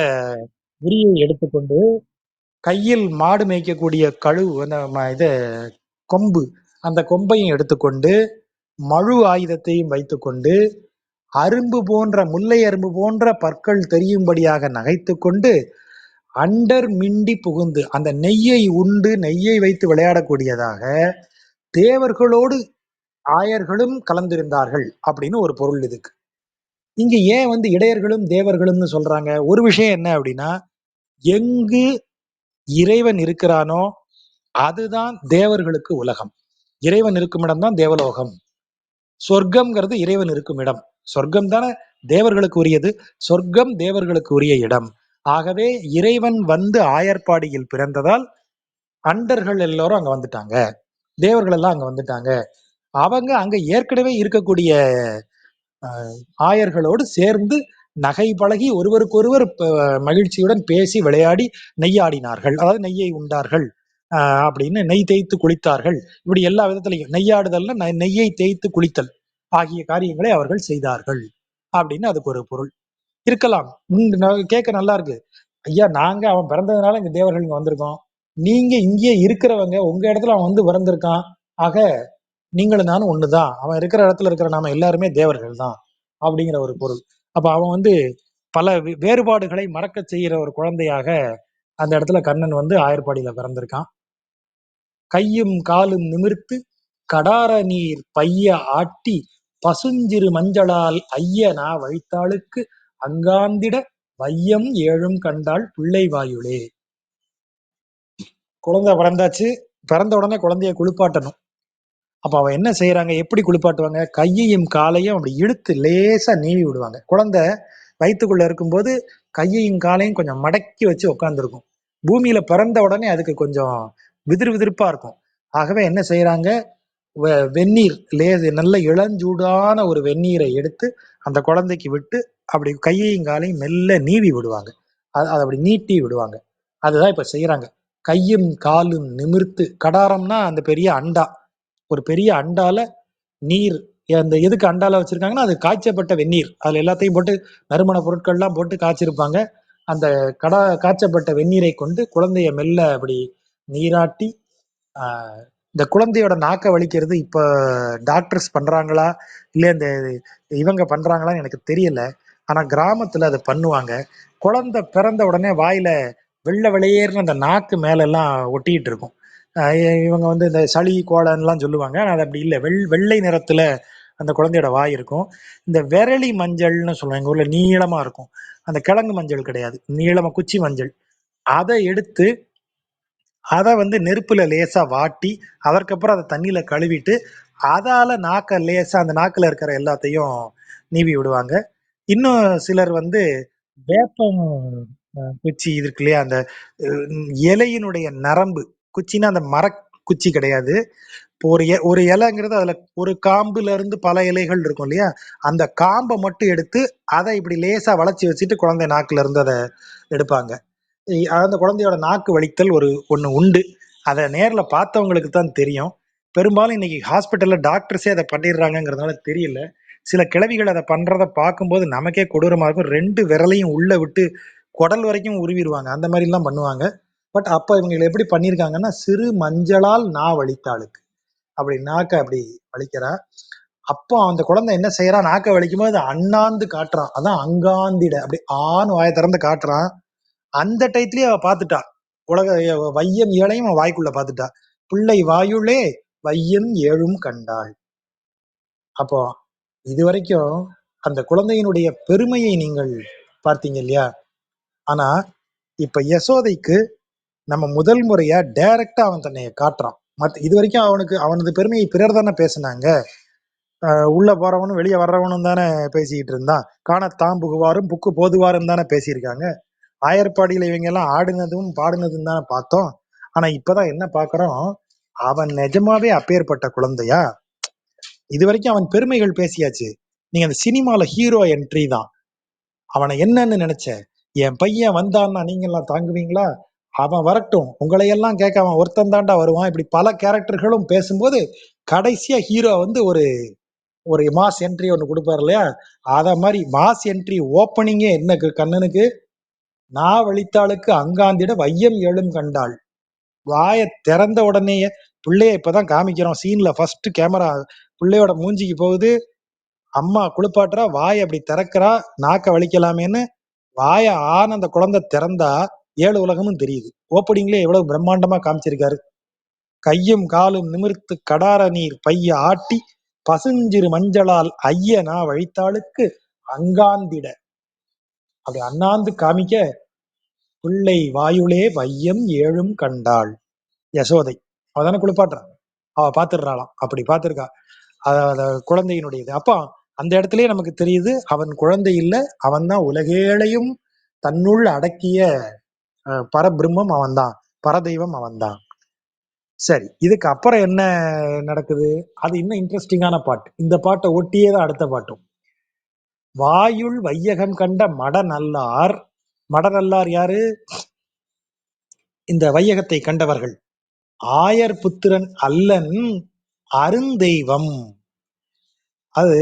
உரியை எடுத்துக்கொண்டு, கையில் மாடு மேய்க்கக்கூடிய கழுவு அந்த இது கொம்பு, அந்த கொம்பையும் எடுத்துக்கொண்டு, மழு ஆயுதத்தையும் வைத்துக்கொண்டு, அரும்பு போன்ற முல்லை அரும்பு போன்ற பற்கள் தெரியும்படியாக நகைத்துக் கொண்டு, அண்டர் மிண்டி புகுந்து அந்த நெய்யை உண்டு நெய்யை வைத்து விளையாடக்கூடியதாக தேவர்களோடு ஆயர்களும் கலந்திருந்தார்கள் அப்படின்னு ஒரு பொருள் இதுக்கு. இங்க ஏன் வந்து இடையர்களும் தேவர்களும்னு சொல்றாங்க? ஒரு விஷயம் என்ன அப்படின்னா, எங்கு இறைவன் இருக்கிறானோ அதுதான் தேவர்களுக்கு உலகம். இறைவன் இருக்கும் இடம் தான் தேவலோகம். சொர்க்கம்ங்கிறது இறைவன் இருக்கும் இடம். சொர்க்கம் தானே தேவர்களுக்கு உரியது. சொர்க்கம் தேவர்களுக்கு உரிய இடம். ஆகவே இறைவன் வந்து ஆயர்பாடியில் பிறந்ததால் அண்டர்கள் எல்லாரும் அங்க வந்துட்டாங்க. தேவர்கள் எல்லாம் அங்க வந்துட்டாங்க. அவங்க அங்க ஏற்கனவே இருக்கக்கூடிய ஆயர்களோடு சேர்ந்து நகை பழகி ஒருவருக்கொருவர் மகிழ்ச்சியுடன் பேசி விளையாடி நெய்யாடினார்கள். அதாவது நெய்யை உண்டார்கள். அப்படின்னு நெய் தேய்த்து குளித்தார்கள். இப்படி எல்லா விதத்திலையும் நெய்யாடுதல்னா நெய்யை தேய்த்து குளித்தல் ஆகிய காரியங்களை அவர்கள் செய்தார்கள் அப்படின்னு அதுக்கு ஒரு பொருள் இருக்கலாம். கேட்க நல்லா இருக்கு. ஐயா, நாங்க அவன் பிறந்ததுனால இங்க தேவர்கள் இங்க வந்திருக்கோம். நீங்க இங்கே இருக்கிறவங்க, உங்க இடத்துல அவன் வந்து பிறந்திருக்கான். ஆக நீங்களும் நானும் ஒண்ணுதான். அவன் இருக்கிற இடத்துல இருக்கிற நாம எல்லாருமே தேவர்கள் தான் அப்படிங்கிற ஒரு பொருள். அப்ப அவன் வந்து பல வேறுபாடுகளை மறக்க செய்யற ஒரு குழந்தையாக அந்த இடத்துல கண்ணன் வந்து ஆயர்பாடியில பிறந்திருக்கான். கையும் காலும் நிமிர்த்து கடார நீர் பைய ஆட்டி பசுஞ்சிறு மஞ்சளால் ஐயனா வைத்தாளுக்கு அங்காந்திட வையம் ஏழும் கண்டாள் பிள்ளை வாயுளே. குழந்தை பிறந்தாச்சு. பிறந்த உடனே குழந்தைய குளிப்பாட்டணும். அப்ப அவ என்ன செய்யறாங்க? எப்படி குளிப்பாட்டுவாங்க? கையையும் காலையும் அப்படி இழுத்து லேசா நீவி விடுவாங்க. குழந்தை வயிற்றுக்குள்ள இருக்கும்போது கையையும் காலையும் கொஞ்சம் மடக்கி வச்சு உட்காந்துருக்கும். பூமியில பிறந்த உடனே அதுக்கு கொஞ்சம் விதிர் விதிர்ப்பா இருக்கும். ஆகவே என்ன செய்யறாங்க? வெந்நீர் நல்ல இளஞ்சூடான ஒரு வெந்நீரை எடுத்து அந்த குழந்தைக்கு விட்டு அப்படி கையையும் காலையும் மெல்ல நீவி விடுவாங்க. அதை அப்படி நீட்டி விடுவாங்க. அதுதான் இப்ப செய்யறாங்க. கையும் காலும் நிமிர்த்து, கடாரம்னா அந்த பெரிய அண்டா, ஒரு பெரிய அண்டால நீர், அந்த எதுக்கு அண்டால வச்சிருக்காங்கன்னா அது காய்ச்சப்பட்ட வெந்நீர். அதுல எல்லாத்தையும் போட்டு நறுமண பொருட்கள்லாம் போட்டு காய்ச்சிருப்பாங்க. அந்த காய்ச்சப்பட்ட வெந்நீரை கொண்டு குழந்தைய மெல்ல அப்படி நீராட்டி, இந்த குழந்தையோட நாக்க வலிக்கிறது இப்ப டாக்டர்ஸ் பண்றாங்களா இல்ல இந்த இவங்க பண்றாங்களான்னு எனக்கு தெரியல. ஆனா கிராமத்துல அதை பண்ணுவாங்க. குழந்தை பிறந்த உடனே வாயில வெள்ளை வெளியேறின அந்த நாக்கு மேல எல்லாம் ஒட்டிட்டு இருக்கும். இவங்க வந்து இந்த சளி கோலன்னுலாம் சொல்லுவாங்க. ஆனா அது அப்படி இல்லை. வெள்ளை நிறத்துல அந்த குழந்தையோட வாய் இருக்கும். இந்த விரலி மஞ்சள்னு சொல்லுவாங்க. எங்க ஊர்ல நீளமா இருக்கும். அந்த கிழங்கு மஞ்சள் கிடையாது, நீளமா குச்சி மஞ்சள். அதை எடுத்து அதை வந்து நெருப்புல லேசா வாட்டி, அதற்கப்புறம் அதை தண்ணியில கழுவிட்டு அதால நாக்க லேசா அந்த நாக்குல இருக்கிற எல்லாத்தையும் நீவி விடுவாங்க. இன்னும் சிலர் வந்து வேப்பம் குச்சி இருக்கு இல்லையா, அந்த இலையினுடைய நரம்பு, குச்சின்னா அந்த மர குச்சி கிடையாது. இப்போ ஒரு இலைங்கிறது அதுல ஒரு காம்புல இருந்து பல இலைகள் இருக்கும் இல்லையா, அந்த காம்பை மட்டும் எடுத்து அதை இப்படி லேசா வளைச்சி வச்சுட்டு குழந்தை நாக்குல இருந்து அதை எடுப்பாங்க. அந்த குழந்தையோட நாக்கு வலித்தல் ஒண்ணு உண்டு. அதை நேர்ல பார்த்தவங்களுக்கு தான் தெரியும். பெரும்பாலும் இன்னைக்கு ஹாஸ்பிட்டல்ல டாக்டர்ஸே அதை பண்ணிடுறாங்கிறதுனால தெரியல. சில கிழவிகள் அதை பண்றத பார்க்கும்போது நமக்கே கொடூரமா இருக்கும். 2 விரலையும் உள்ள விட்டு குடல் வரைக்கும் உருவிடுவாங்க. அந்த மாதிரி எல்லாம் பண்ணுவாங்க. பட் அப்ப இவங்க எப்படி பண்ணியிருக்காங்கன்னா, சிறு மஞ்சளால் வலித்தாளுக்கு அப்படி நாக்க அப்படி வலிக்கிறா. அப்போ அந்த குழந்தை என்ன செய்யறான்? நாக்க வலிக்கும் போது அண்ணாந்து காட்டுறான். அதான் அங்காந்திட, அப்படி ஆண் வாயை திறந்து காட்டுறான். அந்த டயத்திலேயே அவ பாத்துட்டா. உலக வையம் ஏழையும் அவன் வாய்க்குள்ள பாத்துட்டா. பிள்ளை வாயுளே வையம் ஏழும் கண்டாள். அப்போ இதுவரைக்கும் அந்த குழந்தையினுடைய பெருமையை நீங்கள் பார்த்தீங்க இல்லையா? ஆனா இப்ப யசோதைக்கு நம்ம முதல் முறையா டைரக்டா அவன் தன்னைய காட்டுறான். இது வரைக்கும் அவனது பெருமையை பிறர் தானே பேசினாங்க. உள்ள போறவனும் வெளியே வர்றவனும் தானே பேசிக்கிட்டு இருந்தான். காணத்தாம் புகுவாரும் புக்கு போதுவாரும் தானே பேசியிருக்காங்க. ஆயர்பாடியில இவங்க எல்லாம் ஆடுனதும் பாடுனதும் தானே பார்த்தோம். ஆனா இப்பதான் என்ன பாக்குறோம்? அவன் நிஜமாவே அப்பேற்பட்ட குழந்தையா? இது வரைக்கும் அவன் பெருமைகள் பேசியாச்சு. நீங்க அந்த சினிமால ஹீரோ என்ட்ரி தான். அவனை என்னன்னு நினைச்ச? என் பையன் வந்தான்னா நீங்க எல்லாம் தாங்குவீங்களா? அவன் வரட்டும், உங்களையெல்லாம் கேட்க அவன் ஒருத்தன் தாண்டா வருவான். இப்படி பல கேரக்டர்களும் பேசும்போது கடைசியா ஹீரோ வந்து ஒரு ஒரு மாஸ் என்ட்ரி ஒன்று கொடுப்பாரு இல்லையா, அத மாதிரி மாஸ் என்ட்ரி ஓப்பனிங்கே என்ன கண்ணனுக்கு, நான் வழித்தாளுக்கு அங்காந்திட வையம் ஏழும் கண்டாள். வாயை திறந்த உடனேயே பிள்ளைய இப்பதான் காமிக்கிறோம் சீன்ல, ஃபர்ஸ்ட் கேமரா பிள்ளையோட மூஞ்சிக்கு போகுது, அம்மா குளிப்பாட்டுறா, வாயை அப்படி திறக்கிறா, நாக்க வலிக்கலாமேன்னு வாயை அந்த குழந்தை திறந்தா 7 உலகமும் தெரியுது. ஓப்பனிங்ல எவ்வளவு பிரம்மாண்டமா காமிச்சிருக்காரு. கையும் காலும் நிமிர்த்து கடார நீர் பைய ஆட்டி பசுஞ்சிறு மஞ்சளால் ஐயனா வழித்தாளுக்கு அங்காந்திட, அப்படி அண்ணாந்து காமிக்க பிள்ளை வாயுளே வையம் ஏழும் கண்டாள். யசோதை அவதானே குளிப்பாட்டுறான், அவ பாத்துடுறாளாம், அப்படி பாத்துருக்கா. அத குழந்தையினுடைய இது. அப்போ அந்த இடத்துலயே நமக்கு தெரியுது, அவன் குழந்தை இல்ல, அவன் தான் உலகேளையும் தன்னுள் அடக்கிய பரபிரம்மம் அவன்தான், பரதெய்வம் அவன்தான். சரி, இதுக்கு அப்புறம் என்ன நடக்குது, அது இன்னும் இன்ட்ரெஸ்டிங்கான பாட்டு. இந்த பாட்டை ஒட்டியே தான் அடுத்த பாட்டும். வாயுள் வையகம் கண்ட மடநல்லார். மடநல்லார் யாரு, இந்த வையகத்தை கண்டவர்கள். ஆயர் புத்திரன் அல்லன் அருந்தெய்வம். அது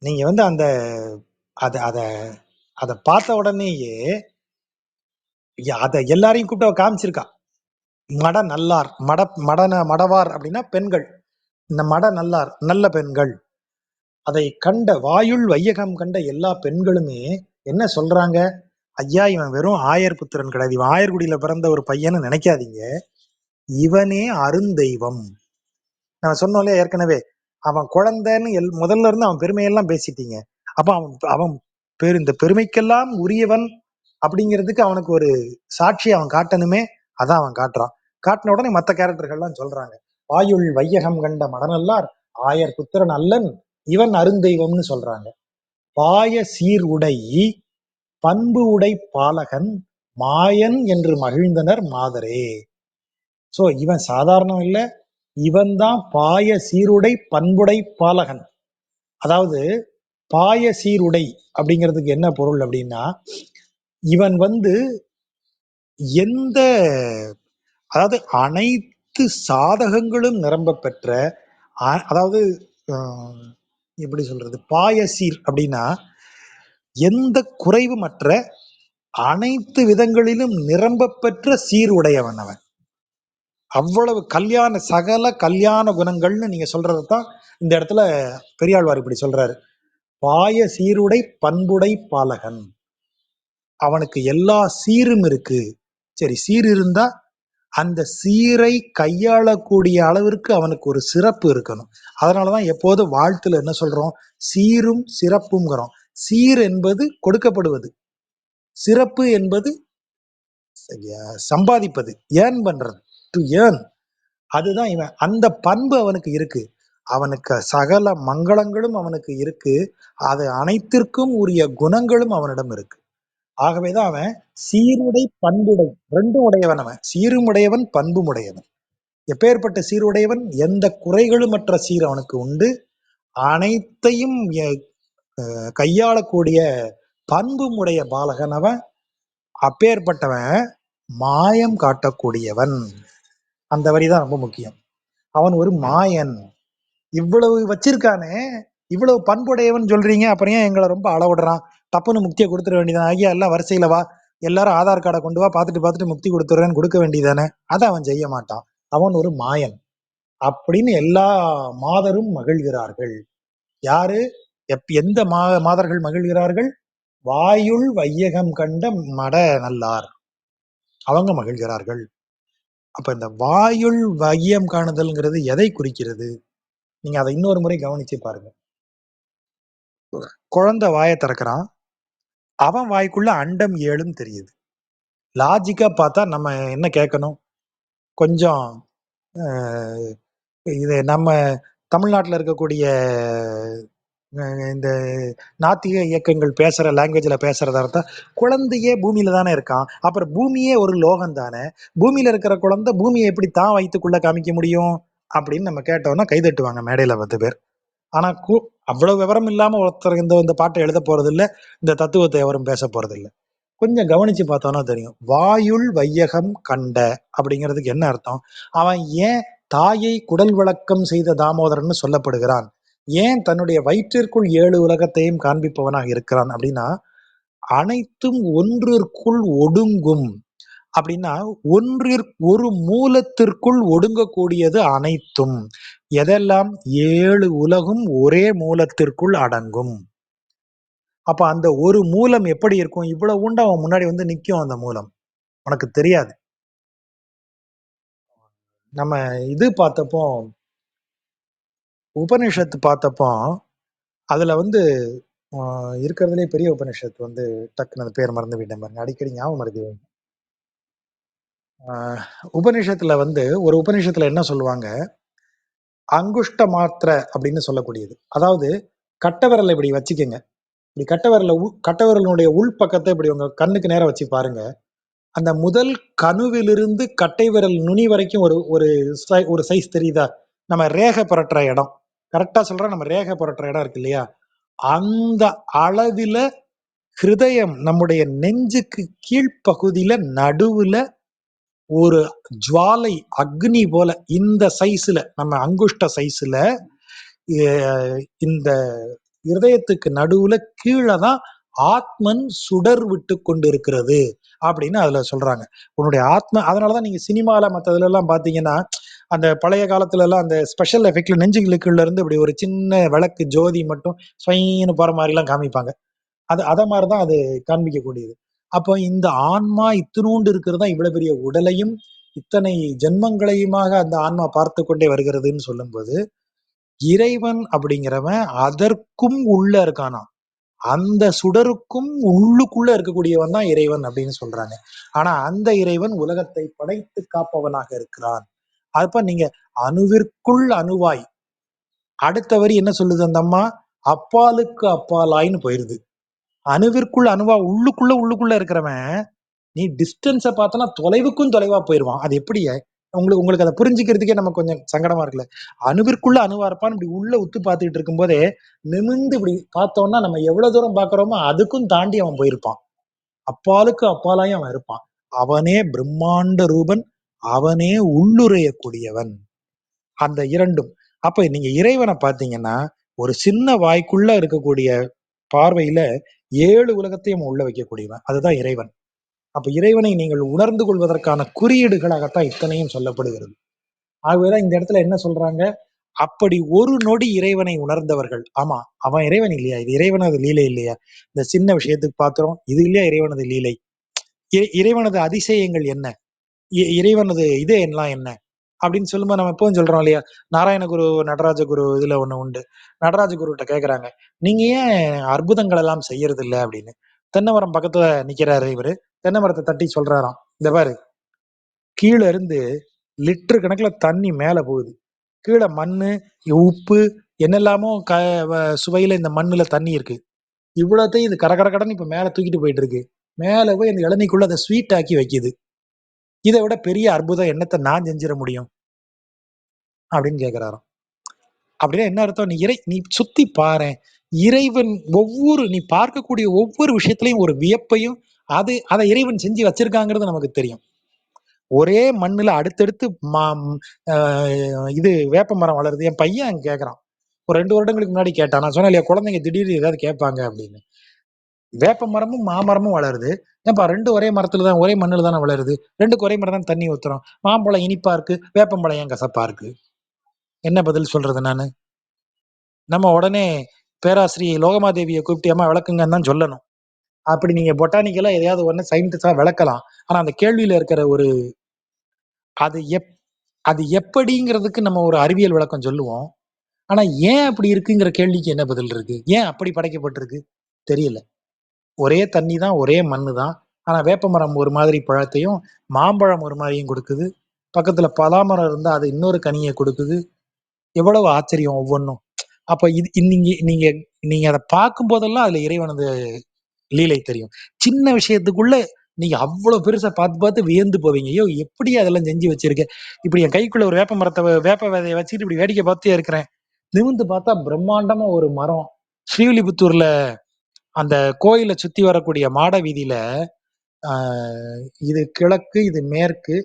நீங்க வந்து அந்த அத அத அத பார்த்த உடனேயே அத எல்லாரையும் கூப்பிட்டு அவ காமிச்சிருக்கா. மட நல்லார், மடவார் அப்படின்னா பெண்கள், இந்த மட நல்லார் நல்ல பெண்கள். அதை கண்ட வாயுள் வையகம் கண்ட எல்லா பெண்களுமே என்ன சொல்றாங்க, ஐயா இவன் வெறும் ஆயர் புத்திரன் கிடையாது, இவன் ஆயர்குடியில பிறந்த ஒரு பையன்னு நினைக்காதீங்க, இவனே அருந்தெய்வம். நான் சொன்னோம் இல்லையா ஏற்கனவே, அவன் குழந்தைன்னு முதல்ல இருந்து அவன் பெருமையெல்லாம் பேசிட்டீங்க. அப்ப அவன் அவன் இந்த பெருமைக்கெல்லாம் உரியவன் அப்படிங்கிறதுக்கு அவனுக்கு ஒரு சாட்சி அவன் காட்டணுமே, அதான் அவன் காட்டுறான். காட்டின உடனே மற்ற கேரக்டர்கள்லாம் சொல்றாங்க, வாயுள் வையகம் கண்ட மடநல்லார் ஆயர் புத்திரன் அல்லன் இவன் அருந்தெய்வம்னு சொல்றாங்க. பாய சீர் உடை பண்பு உடை பாலகன் மாயன் என்று மகிழ்ந்தனர் மாதரே. சோ இவன் சாதாரணம் இல்ல, இவன் தான் பாய சீருடை பண்புடை பாலகன். அதாவது பாய சீருடை அப்படிங்கிறதுக்கு என்ன பொருள் அப்படின்னா, இவன் வந்து எந்த, அதாவது அனைத்து சாதகங்களும் நிரம்ப பெற்ற, அதாவது எப்படி சொல்றது, பாயசீர் அப்படின்னா எந்த குறைவுமற்ற அனைத்து விதங்களிலும் நிரம்ப பெற்ற சீருடையவன் அவன். அவ்வளவு கல்யாண சகல கல்யாண குணங்கள்னு நீங்க சொல்றதுதான் இந்த இடத்துல பெரியாழ்வார் இப்படி சொல்றாரு. பாய சீருடை பண்புடை பாலகன், அவனுக்கு எல்லா சீரும் இருக்கு. சரி, சீர் இருந்தா அந்த சீரை கையாளக்கூடிய அளவிற்கு அவனுக்கு ஒரு சிறப்பு இருக்கணும். அதனாலதான் எப்போது வாழ்த்துல என்ன சொல்றோம், சீரும் சிறப்புங்கிறோம். சீர் என்பது கொடுக்கப்படுவது, சிறப்பு என்பது சம்பாதிப்பது, ஏர்ன் பண்றது, டு ஏர்ன். அதுதான் இவன், அந்த பண்பு அவனுக்கு இருக்கு. அவனுக்கு சகல மங்களங்களும் அவனுக்கு இருக்கு, அது அனைத்திற்கும் உரிய குணங்களும் அவனிடம் இருக்கு. ஆகவேதான் அவன் சீருடை பண்புடை ரெண்டும் உடையவன். அவன் சீரும் உடையவன் பண்பும் உடையவன். எப்பேற்பட்ட சீருடையவன், எந்த குறைகளும் மற்ற சீர் அவனுக்கு உண்டு, அனைத்தையும் கையாளக்கூடிய பண்பும் உடைய பாலகன் அவன். அப்பேற்பட்டவன் மாயம் காட்டக்கூடியவன். அந்த வரிதான் ரொம்ப முக்கியம். அவன் ஒரு மாயன். இவ்வளவு வச்சிருக்கானே, இவ்வளவு பண்புடையவன் சொல்றீங்க, அப்புறம் ஏன் எங்களை ரொம்ப அளவிடுறான், தப்புன்னு முக்தியை கொடுத்துட வேண்டியதான், ஐயா எல்லாம் வரிசையில வா, எல்லாரும் ஆதார் கார்டை கொண்டு வா, பார்த்துட்டு பார்த்துட்டு முக்தி கொடுத்துட்றேன்னு கொடுக்க வேண்டியதானே. அதை அவன் செய்ய மாட்டான், அவன் ஒரு மாயன் அப்படின்னு எல்லா மாதரும் மகிழ்கிறார்கள். யாரு, எந்த மாதர்கள் மகிழ்கிறார்கள், வாயுள் வையகம் கண்ட மட நல்லார், அவங்க மகிழ்கிறார்கள். அப்ப இந்த வாயுள் வையம் காணுதல்ங்கிறது எதை குறிக்கிறது, நீங்க அதை இன்னொரு முறை கவனிச்சு பாருங்க. குழந்தை வாயை திறக்கிறான், அவன் வாய்க்குள்ள அண்டம் ஏழும் தெரியுது. லாஜிக்கா பார்த்தா நம்ம என்ன கேட்கணும், கொஞ்சம் இது நம்ம தமிழ்நாட்டில் இருக்கக்கூடிய இந்த நாத்திக இயக்கங்கள் பேசுற லாங்குவேஜ்ல பேசுறதா இருந்தா, குழந்தையே பூமியில தானே இருக்கான், அப்புறம் பூமியே ஒரு லோகம் தானே, பூமியில இருக்கிற குழந்தை பூமியை எப்படி தான் வயிற்றுக்குள்ள காமிக்க முடியும் அப்படின்னு நம்ம கேட்டோம்னா கைதட்டுவாங்க மேடையில 10 பேர். ஆனா அவ்வளவு விவரம் இல்லாம ஒருத்தர் இந்த பாட்டை எழுத போறது இல்லை, இந்த தத்துவத்தை எவரும் பேச போறது இல்லை. கொஞ்சம் கவனிச்சு பார்த்தோம்னா தெரியும், வாயுள் வையகம் கண்ட அப்படிங்கிறதுக்கு என்ன அர்த்தம், அவன் ஏன் தாயை குடல் விளக்கம் செய்த தாமோதரன் சொல்லப்படுகிறான், ஏன் தன்னுடைய வயிற்றிற்குள் 7 உலகத்தையும் காண்பிப்பவனாக இருக்கிறான் அப்படின்னா, அனைத்தும் ஒன்றிற்குள் ஒடுங்கும். அப்படின்னா, ஒரு மூலத்திற்குள் ஒடுங்கக்கூடியது அனைத்தும். எதெல்லாம்? 7 உலகும் ஒரே மூலத்திற்குள் அடங்கும். அப்ப அந்த ஒரு மூலம் எப்படி இருக்கும்? இவ்வளவுண்டு அவன் முன்னாடி வந்து நிக்கும் அந்த மூலம். உனக்கு தெரியாது. நம்ம இது பார்த்தப்போ, உபனிஷத்து பார்த்தப்போ, அதுல வந்து அ இருக்கிறதுலயே பெரிய உபனிஷத் வந்து டக்குனு அந்த பேர் மறந்து விட்டேன் பாருங்க. அடிக்கடி ஞாபகம் மறதியாயிரும். அ உபனிஷத்துல வந்து ஒரு உபனிஷத்துல என்ன சொல்லுவாங்க, அங்குஷ்ட மாத்திர அப்படின்னு சொல்லக்கூடியது. அதாவது கட்டை விரல இப்படி வச்சுக்கங்க. இப்படி கட்டை விரலினுடைய உள் பக்கத்த இப்படி உங்க கண்ணுக்கு நேரா வச்சு பாருங்க. அந்த முதல் கணுவிலிருந்து கட்டை விரல் நுனி வரைக்கும் ஒரு ஒரு ஒரு சைஸ் தெரியுதா? நம்ம ரேகை புரட்டுற இடம். கரெக்ட்டா சொல்றேன். நம்ம ரேகை புரட்டுற இடம் இருக்கு இல்லையா? அந்த அளவில ஹிருதயம் நம்முடைய நெஞ்சுக்கு கீழ்ப்பகுதியில நடுவுல ஒரு ஜுவாலை அக்னி போல இந்த சைஸ்ல நம்ம அங்குஷ்ட சைஸ்ல இந்த இருதயத்துக்கு நடுவுல கீழ தான் ஆத்மன் சுடர் விட்டு கொண்டிருக்கிறது அப்படின்னு அதுல சொல்றாங்க. உன்னுடைய ஆத்ம அதனாலதான் நீங்க சினிமால மத்ததுல எல்லாம் பாத்தீங்கன்னா, அந்த பழைய காலத்துல எல்லாம் அந்த ஸ்பெஷல் எஃபெக்ட்ல நெஞ்சுகளுக்குள்ள இருந்து இப்படி ஒரு சின்ன விளக்கு ஜோதி மட்டும் ஸ்வைன்னு போற மாதிரி எல்லாம் காமிப்பாங்க. அத மாதிரிதான் அது காண்பிக்கக்கூடியது. அப்போ இந்த ஆன்மா இத்தினூண்டு இருக்கிறது தான் இவ்வளவு பெரிய உடலையும், இத்தனை ஜென்மங்களையுமாக அந்த ஆன்மா பார்த்து கொண்டே வருகிறதுன்னு சொல்லும்போது, இறைவன் அப்படிங்கிறவன் அதற்கும் உள்ள இருக்கானாம். அந்த சுடருக்கும் உள்ளுக்குள்ள இருக்கக்கூடியவன் தான் இறைவன் அப்படின்னு சொல்றாங்க. ஆனா அந்த இறைவன் உலகத்தை படைத்து காப்பவனாக இருக்கிறான். அப்ப நீங்க அணுவிற்குள் அணுவாய். அடுத்த வரி என்ன சொல்லுது அந்த அம்மா? அப்பாலுக்கு அப்பாலாய்ன்னு போயிருது. அணுவிற்குள் அணுவா உள்ளுக்குள்ள இருக்கிறவன், நீ டிஸ்டன்ஸ பார்த்தனா தொலைவுக்கும் தொலைவா போயிருவான். அது எப்படி? உங்களுக்கு உங்களுக்கு அத புரிஞ்சுக்கிறதுக்கே நமக்கு கொஞ்சம் சங்கடமா இருக்குல்ல. அணுவிற்குள்ள அணுவா இருப்பான். இப்படி உள்ள உத்து பார்த்துட்டு இருக்கும்போதே, நிமிர்ந்து இப்படி பார்த்தோம்னா, நம்ம எவ்வளவு தூரம் பார்க்கிறோமோ, அதுக்கும் தாண்டி அவன் போயிருப்பான். அப்பாலுக்கு அப்பாலாய் அவன் இருப்பான். அவனே பிரம்மாண்ட ரூபன். அவனே உள்ளுறையக்கூடியவன். அந்த 2ம். அப்ப நீங்க இறைவன பார்த்தீங்கன்னா, ஒரு சின்ன வாய்க்குள்ள இருக்கக்கூடிய பார்வையில 7 உலகத்தையும் உள்ள வைக்கக்கூடியவன். அதுதான் இறைவன். அப்ப இறைவனை நீங்கள் உணர்ந்து கொள்வதற்கான குறியீடுகளாகத்தான் இத்தனையும் சொல்லப்படுகிறது. ஆகவேதான் இந்த இடத்துல என்ன சொல்றாங்க? அப்படி ஒரு நொடி இறைவனை உணர்ந்தவர்கள். ஆமா, அவன் இறைவன் இல்லையா? இது இறைவனது லீலை இல்லையா? இந்த சின்ன விஷயத்துக்கு பார்க்கிறோம். இது இல்லையா இறைவனது லீலை? இறைவனது அதிசயங்கள் என்ன? இறைவனது இது எல்லாம் என்ன? அப்படின்னு சொல்லும்போது நம்ம எப்பவும் சொல்றோம் இல்லையா? நாராயணகுரு, நடராஜ குரு இதுல ஒண்ணு உண்டு. நடராஜ குருட்ட கேட்கறாங்க. "நீங்க ஏன் அற்புதங்கள் எல்லாம் செய்யறதில்ல?" அப்படின்னு. தென்னை மரம் பக்கத்துல நிக்கிறாரு இவரு. தென்னை மரத்த தட்டி சொல்றாராம். "இந்த பாரு, கீழ இருந்து லிட்டர் கணக்குல தண்ணி மேல போகுது. கீழ மண்ணு, உப்பு என்னெல்லாமோ சுவையில இந்த மண்ணுல தண்ணி இருக்கு. இவ்வளத்தையும் இது கட கட கடன்னு இப்ப மேல தூக்கிட்டு போயிட்டு இருக்கு. மேல போய் அந்த இளநீக்குள்ள அத ஸ்வீட் ஆக்கி வைக்குது. இத விட பெரிய அற்புதம் என்னத்த நான் செஞ்சிட முடியும்?" அப்படின்னு கேட்கிறாராம். அப்படின்னா என்ன அர்த்தம்? நீ சுத்தி பாரேன். இறைவன் நீ பார்க்கக்கூடிய ஒவ்வொரு விஷயத்திலயும் ஒரு வியப்பையும், அத இறைவன் செஞ்சு வச்சிருக்காங்கிறது நமக்கு தெரியும். ஒரே மண்ணுல அடுத்தடுத்து அ இது வேப்ப மரம் வளருது. என் பையன் கேட்கறான். ஒரு 2 வருடங்களுக்கு முன்னாடி கேட்டான். நான் சொன்னேன் இல்லையா, குழந்தைங்க திடீர்னு ஏதாவது கேட்பாங்க அப்படின்னு. வேப்ப மரமும், மாமரமும் வளருது. ஏன்பா 2 ஒரே மண்ணுல தானே வளருது. 2க்கும் ஒரே மாரி தானே தண்ணி ஊத்துறோம். மாம்பழம் இனிப்பா இருக்கு. வேப்பம்பழம் ஏன் கசப்பா இருக்கு? என்ன பதில் சொல்றது நானு? நம்ம உடனே பேராசிரியை லோகமாதேவிய கூப்பிட்டு, "அம்மா விளக்குங்கன்னு" தான் சொல்லணும். அப்படி நீங்க பொட்டானிக்கலா எதையாவது ஒண்ணு சயின்டிஸா விளக்கலாம். ஆனா அந்த கேள்வியில இருக்கிற ஒரு அது எப் அது எப்படிங்கிறதுக்கு நம்ம ஒரு அறிவியல் விளக்கம் சொல்லுவோம். ஆனா ஏன் அப்படி இருக்குங்கிற கேள்விக்கு என்ன பதில் இருக்கு? ஏன் அப்படி படைக்கப்பட்டிருக்கு? தெரியல. ஒரே தண்ணி தான், ஒரே மண்ணு தான். ஆனா வேப்பமரம் ஒரு மாதிரி பழத்தையும், மாம்பழம் ஒரு மாரியும் குடுக்குது. பக்கத்துல பலாமரம் இருந்தா அது இன்னொரு கனிய குடுக்குது. எவ்வளவு ஆச்சரியம் ஒவ்வொன்னும். அப்ப இது நீங்க நீங்க நீங்க அத பார்க்கும்போதெல்லாம் அதுல இறைவனது லீலை தெரியும். சின்ன விஷயத்துக்குள்ள நீங்க அவ்ளோ பெருசா பார்த்து, பார்த்து வியந்து போவீங்க. "ஐயோ! எப்படி அதெல்லாம் செஞ்சு வச்சிருக்க?" இப்படி என் கைக்குள்ள ஒரு வேப்ப விதைய வச்சுட்டு இப்படி வேடிக்கை பார்த்துட்டே இருக்கிறேன். நிமிர்ந்து பார்த்தா பிரம்மாண்டமா ஒரு மரம். ஸ்ரீவில்லிபுத்தூர்ல அந்த கோயில சுத்தி வரக்கூடிய மாட வீதியில, ஆ இது கிழக்கு, இது மேற்கு.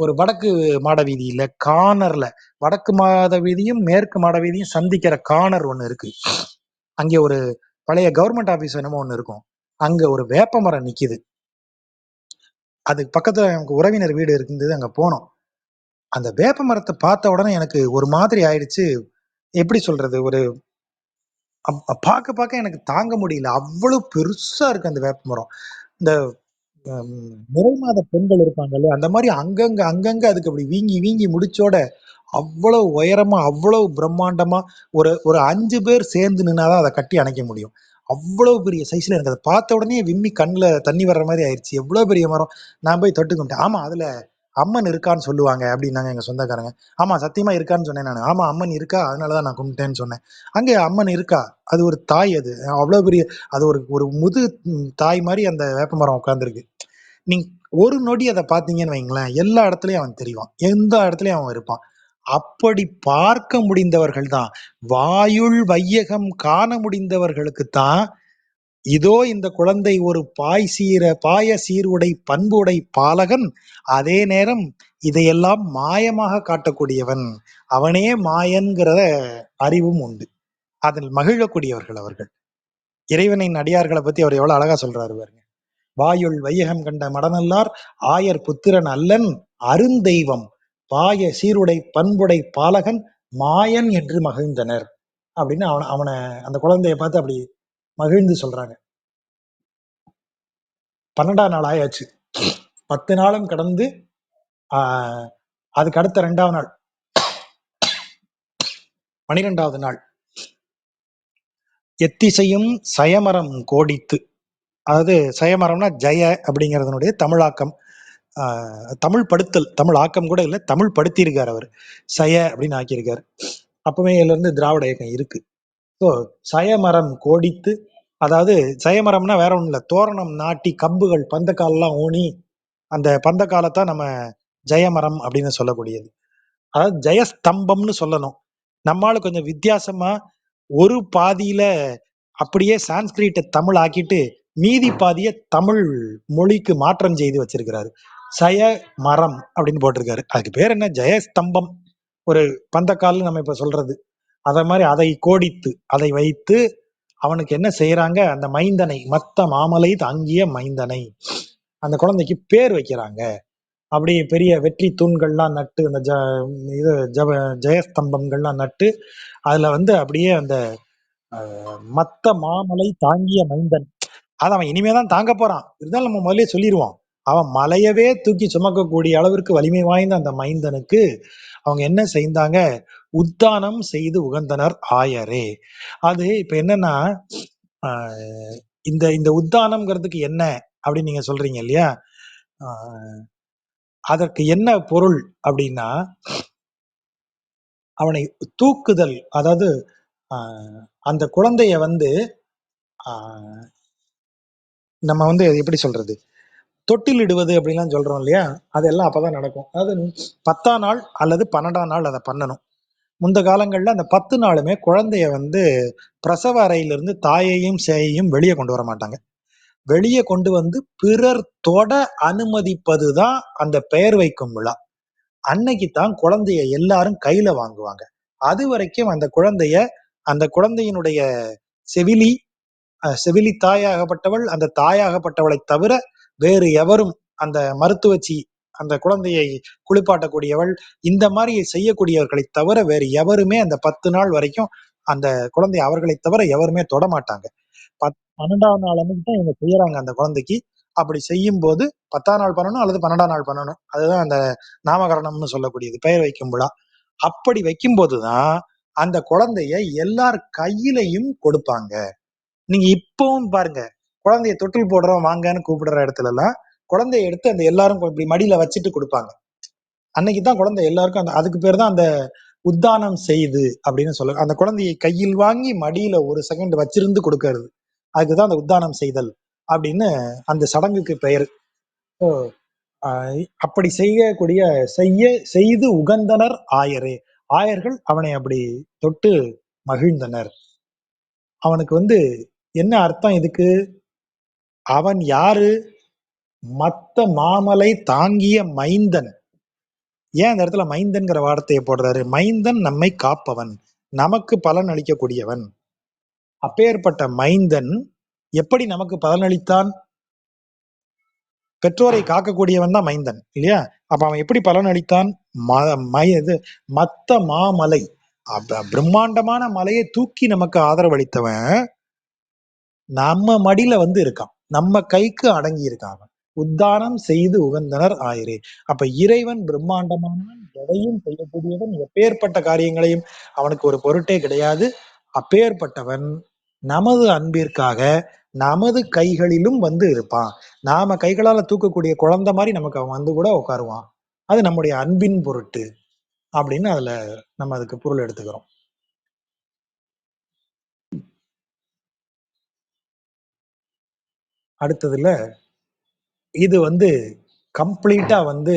ஒரு வடக்கு மாட வீதியில கார்னர்ல, வடக்கு மாட வீதியும் மேற்கு மாட வீதியும் சந்திக்கிற கார்னர் ஒண்ணு இருக்கு. அங்கே ஒரு பழைய கவர்மெண்ட் ஆபீஸ் என்னமோ ஒண்ணு இருக்கும். அங்க ஒரு வேப்ப மரம் நிக்குது. அதுக்கு பக்கத்துல எனக்கு உறவினர் வீடு இருந்தது. அங்க போனோம். அந்த வேப்ப மரத்தை பார்த்த உடனே எனக்கு ஒரு மாதிரி ஆயிடுச்சு. எப்படி சொல்றது? ஒரு பார்க்க பார்க்க எனக்கு தாங்க முடியல. அவ்வளவு பெருசா இருக்கு அந்த வேப்ப மரம். இந்த நிறை மாத பெண்கள் இருப்பாங்கல்ல, அந்த மாதிரி அங்கங்க அங்கங்க அதுக்கு அப்படி வீங்கி வீங்கி முடிச்சோட அவ்வளவு உயரமா, அவ்வளவு பிரம்மாண்டமா ஒரு ஒரு 5 பேர் சேர்ந்து நின்னாதான் அத கட்டி அணைக்க முடியும். அவ்வளவு பெரிய சைஸ்ல எனக்கு அத பார்த்த உடனே விம்மி கண்ணுல தண்ணி வர்ற மாரி ஆயிருச்சு. எவ்வளவு பெரிய மரம். நான் போய் தொட்டு கும்பிட்டேன். ஆமா, அதுல அம்மன் இருக்கான்னு சொல்லுவாங்க அப்படின்னாங்க எங்க சொந்தக்காரங்க. ஆமா, சத்தியமா இருக்கான்னு சொன்னேன் நானு. ஆமா, அம்மன் இருக்கா. அதனால தான் நான் கும்பிட்டேன்னு சொன்னேன். அங்க அம்மன் இருக்கா. அது ஒரு தாய் அது. அவ்வளவு பெரிய அது ஒரு ஒரு முது தாய் மாரி அந்த வேப்பமரம் உட்கார்ந்திருக்கு. நீங்க ஒரு நொடி அத பார்த்தீங்கன்னு வைங்களேன், எல்லா இடத்துலயும் அவன் தெரிவான். எந்த இடத்துலயும் அவன் இருப்பான். அப்படி பார்க்க முடிந்தவர்கள் தான். வாயுள் வையகம் காண முடிந்தவர்களுக்கு தான், இதோ இந்த குழந்தை ஒரு பாய சீருடை பண்புடை பாலகன். அதே நேரம் இதையெல்லாம் மாயமாக காட்டக்கூடியவன். அவனே மாயன்கிற அறிவும் உண்டு. அதில் மகிழக்கூடியவர்கள் அவர்கள். இறைவனின் அடியார்கள பத்தி அவர் எவ்வளவு அழகா சொல்றாரு பாருங்க. வாயுள் வையகம் கண்ட மடநல்லார் ஆயர் புத்திரன் அல்லன் அருந்தெய்வம் பாய சீருடை பண்புடை பாலகன் மாயன் என்று மகிழ்ந்தனர் அப்படின்னு அவனை அவனை அந்த குழந்தைய பார்த்து அப்படி மகிழ்ந்து சொல்றாங்க. 12ஆம் நாள் ஆயாச்சு. 10 நாளும் கடந்து ஆஹ் அதுக்கு அடுத்த 2வது நாள் 12வது நாள் எத்திசையும் சயமரம் கோடித்து, அதாவது சயமரம்னா ஜெய அப்படிங்கிறதனுடைய தமிழாக்கம். தமிழ் படுத்தல், தமிழ் ஆக்கம் கூட இல்லை, தமிழ் படுத்தியிருக்காரு அவர். சய அப்படின்னு ஆக்கியிருக்காரு. அப்பவே இதுல இருந்து திராவிட இயக்கம் இருக்கு. ஸோ சயமரம் கோடித்து, அதாவது சயமரம்னா வேற ஒண்ணும் இல்லை, தோரணம் நாட்டி கம்புகள் பந்தக்கால்லாம் ஊனி அந்த பந்தக்காலத்தான் நம்ம ஜெயமரம் அப்படின்னு சொல்லக்கூடியது. அதாவது ஜெயஸ்தம்பம்னு சொல்லணும். நம்மால கொஞ்சம் வித்தியாசமா ஒரு பாதியில அப்படியே சான்ஸ்கிரிட்டை தமிழ் ஆக்கிட்டு மீதி பாதிய தமிழ் மொழிக்கு மாற்றம் செய்து வச்சிருக்கிறாரு. சய மரம் அப்படின்னு போட்டிருக்காரு. அதுக்கு பேர் என்ன? ஜெயஸ்தம்பம். ஒரு பந்தக்கால்னு நம்ம இப்ப சொல்றது. அத மாதிரி அதை கோடித்து அதை வைத்து அவனுக்கு என்ன செய்யறாங்க? அந்த மைந்தனை மத்த மாமலை தாங்கிய மைந்தனை அந்த குழந்தைக்கு பேர் வைக்கிறாங்க. அப்படி பெரிய வெற்றி தூண்கள்லாம் நட்டு அந்த இது ஜெயஸ்தம்பங்கள்லாம் நட்டு அதுல வந்து அப்படியே அந்த மத்த மாமலை தாங்கிய மைந்தன். அது அவன் இனிமேதான் தாங்க போறான். இருந்தாலும் நம்ம முதல்லயே சொல்லிடுவோம். அவன் மலையவே தூக்கி சுமக்கக்கூடிய அளவிற்கு வலிமை வாய்ந்த அந்த மைந்தனுக்கு அவங்க என்ன செய்தாங்க? உத்தானம் செய்து உகந்தனர் ஆயரே. அது இப்ப என்னன்னா, ஆஹ் இந்த இந்த உத்தானம்ங்கிறதுக்கு என்ன அப்படின்னு நீங்க சொல்றீங்க இல்லையா? ஆஹ் அதற்கு என்ன பொருள் அப்படின்னா, அவனை தூக்குதல். அதாவது அந்த குழந்தைய வந்து ஆஹ் நம்ம வந்து எப்படி சொல்றது, தொட்டில் இடுவது அப்படின்லாம் சொல்றோம் இல்லையா? அதெல்லாம் அப்பதான் நடக்கும். அதாவது 10ஆம் நாள் அல்லது 12ஆம் நாள் அதை பண்ணணும். முந்த காலங்கள்ல அந்த 10 நாளுமே குழந்தைய வந்து பிரசவ அறையிலிருந்து தாயையும் சேயையும் வெளியே கொண்டு வர மாட்டாங்க. வெளியே கொண்டு வந்து பிறர் தொட அனுமதிப்பதுதான் அந்த பெயர் வைக்கும் விழா. அன்னைக்கு தான் குழந்தைய எல்லாரும் கையில வாங்குவாங்க. அது வரைக்கும் அந்த குழந்தையினுடைய செவிலி செவிலி தாயாகப்பட்டவள், அந்த தாயாகப்பட்டவளை தவிர வேறு எவரும், அந்த மருத்துவச்சி அந்த குழந்தையை குளிப்பாட்டக்கூடியவள், இந்த மாதிரி செய்யக்கூடியவர்களை தவிர வேறு எவருமே அந்த 10 நாள் வரைக்கும் அந்த குழந்தை அவர்களை தவிர எவருமே தொடமாட்டாங்க. 12ஆம் நாள் அன்னைக்கு தான் இவங்க செய்யறாங்க அந்த குழந்தைக்கு. அப்படி செய்யும் போது 10ஆம் நாள் பண்ணணும் அல்லது 12ஆம் நாள் பண்ணணும். அதுதான் அந்த நாமகரணம்னு சொல்லக்கூடியது, பெயர் வைக்கும் விழா. அப்படி வைக்கும் போதுதான் அந்த குழந்தைய எல்லார் கையிலையும் கொடுப்பாங்க. நீங்க இப்பவும் பாருங்க, குழந்தைய தொட்டில் போடுறோம் வாங்கன்னு கூப்பிடுற இடத்துல எல்லாம் குழந்தைய எடுத்து அந்த எல்லாரும் இப்படி மடியில வச்சுட்டு கொடுப்பாங்க. அன்னைக்குதான் குழந்தை எல்லாருக்கும் அதுக்கு பேர் தான் அந்த உத்தானம் செய்து அப்படின்னு சொல்ல. அந்த குழந்தையை கையில் வாங்கி மடியில ஒரு செகண்ட் வச்சிருந்து கொடுக்கறது, அதுக்குதான் அந்த உத்தானம் செய்தல் அப்படின்னு அந்த சடங்குக்கு பெயர். So, அப்படி செய்யக்கூடிய செய்து உகந்தனர் ஆயரே. ஆயர்கள் அவனை அப்படி தொட்டு மகிழ்ந்தனர். அவனுக்கு வந்து என்ன அர்த்தம் இதுக்கு? அவன் யாரு? மத்த மாமலை தாங்கிய மைந்தன். ஏன் அந்த இடத்துல மைந்தன்கிற வார்த்தையை போடுறாரு? மைந்தன் நம்மை காப்பவன், நமக்கு பலன் அளிக்கக்கூடியவன். அப்பேற்பட்ட மைந்தன் எப்படி நமக்கு பலனளித்தான்? பெற்றோரை காக்கக்கூடியவன் தான் மைந்தன் இல்லையா? அப்ப அவன் எப்படி பலன் அளித்தான்? இது மத்த மாமலை, பிரம்மாண்டமான மலையை தூக்கி நமக்கு ஆதரவளித்தவன் நம்ம மடியில வந்து இருக்கான், நம்ம கைக்கு அடங்கி இருக்கான். அவன் உத்தானம் செய்து உகந்தனர் ஆயிரே. அப்ப இறைவன் பிரம்மாண்டமானவன், எதையும் செய்யக்கூடியவன், எப்பேற்பட்ட காரியங்களையும் அவனுக்கு ஒரு பொருட்டே கிடையாது. அப்பேற்பட்டவன் நமது அன்பிற்காக நமது கைகளிலும் வந்து இருப்பான். நாம கைகளால தூக்கக்கூடிய குழந்தை மாதிரி நமக்கு அவன் வந்து கூட உட்காருவான். அது நம்முடைய அன்பின் பொருட்டு அப்படின்னு அதுல நம்ம அதுக்கு பொருள் எடுத்துக்கிறோம். அடுத்ததுல இது வந்து கம்ப்ளீட்டா வந்து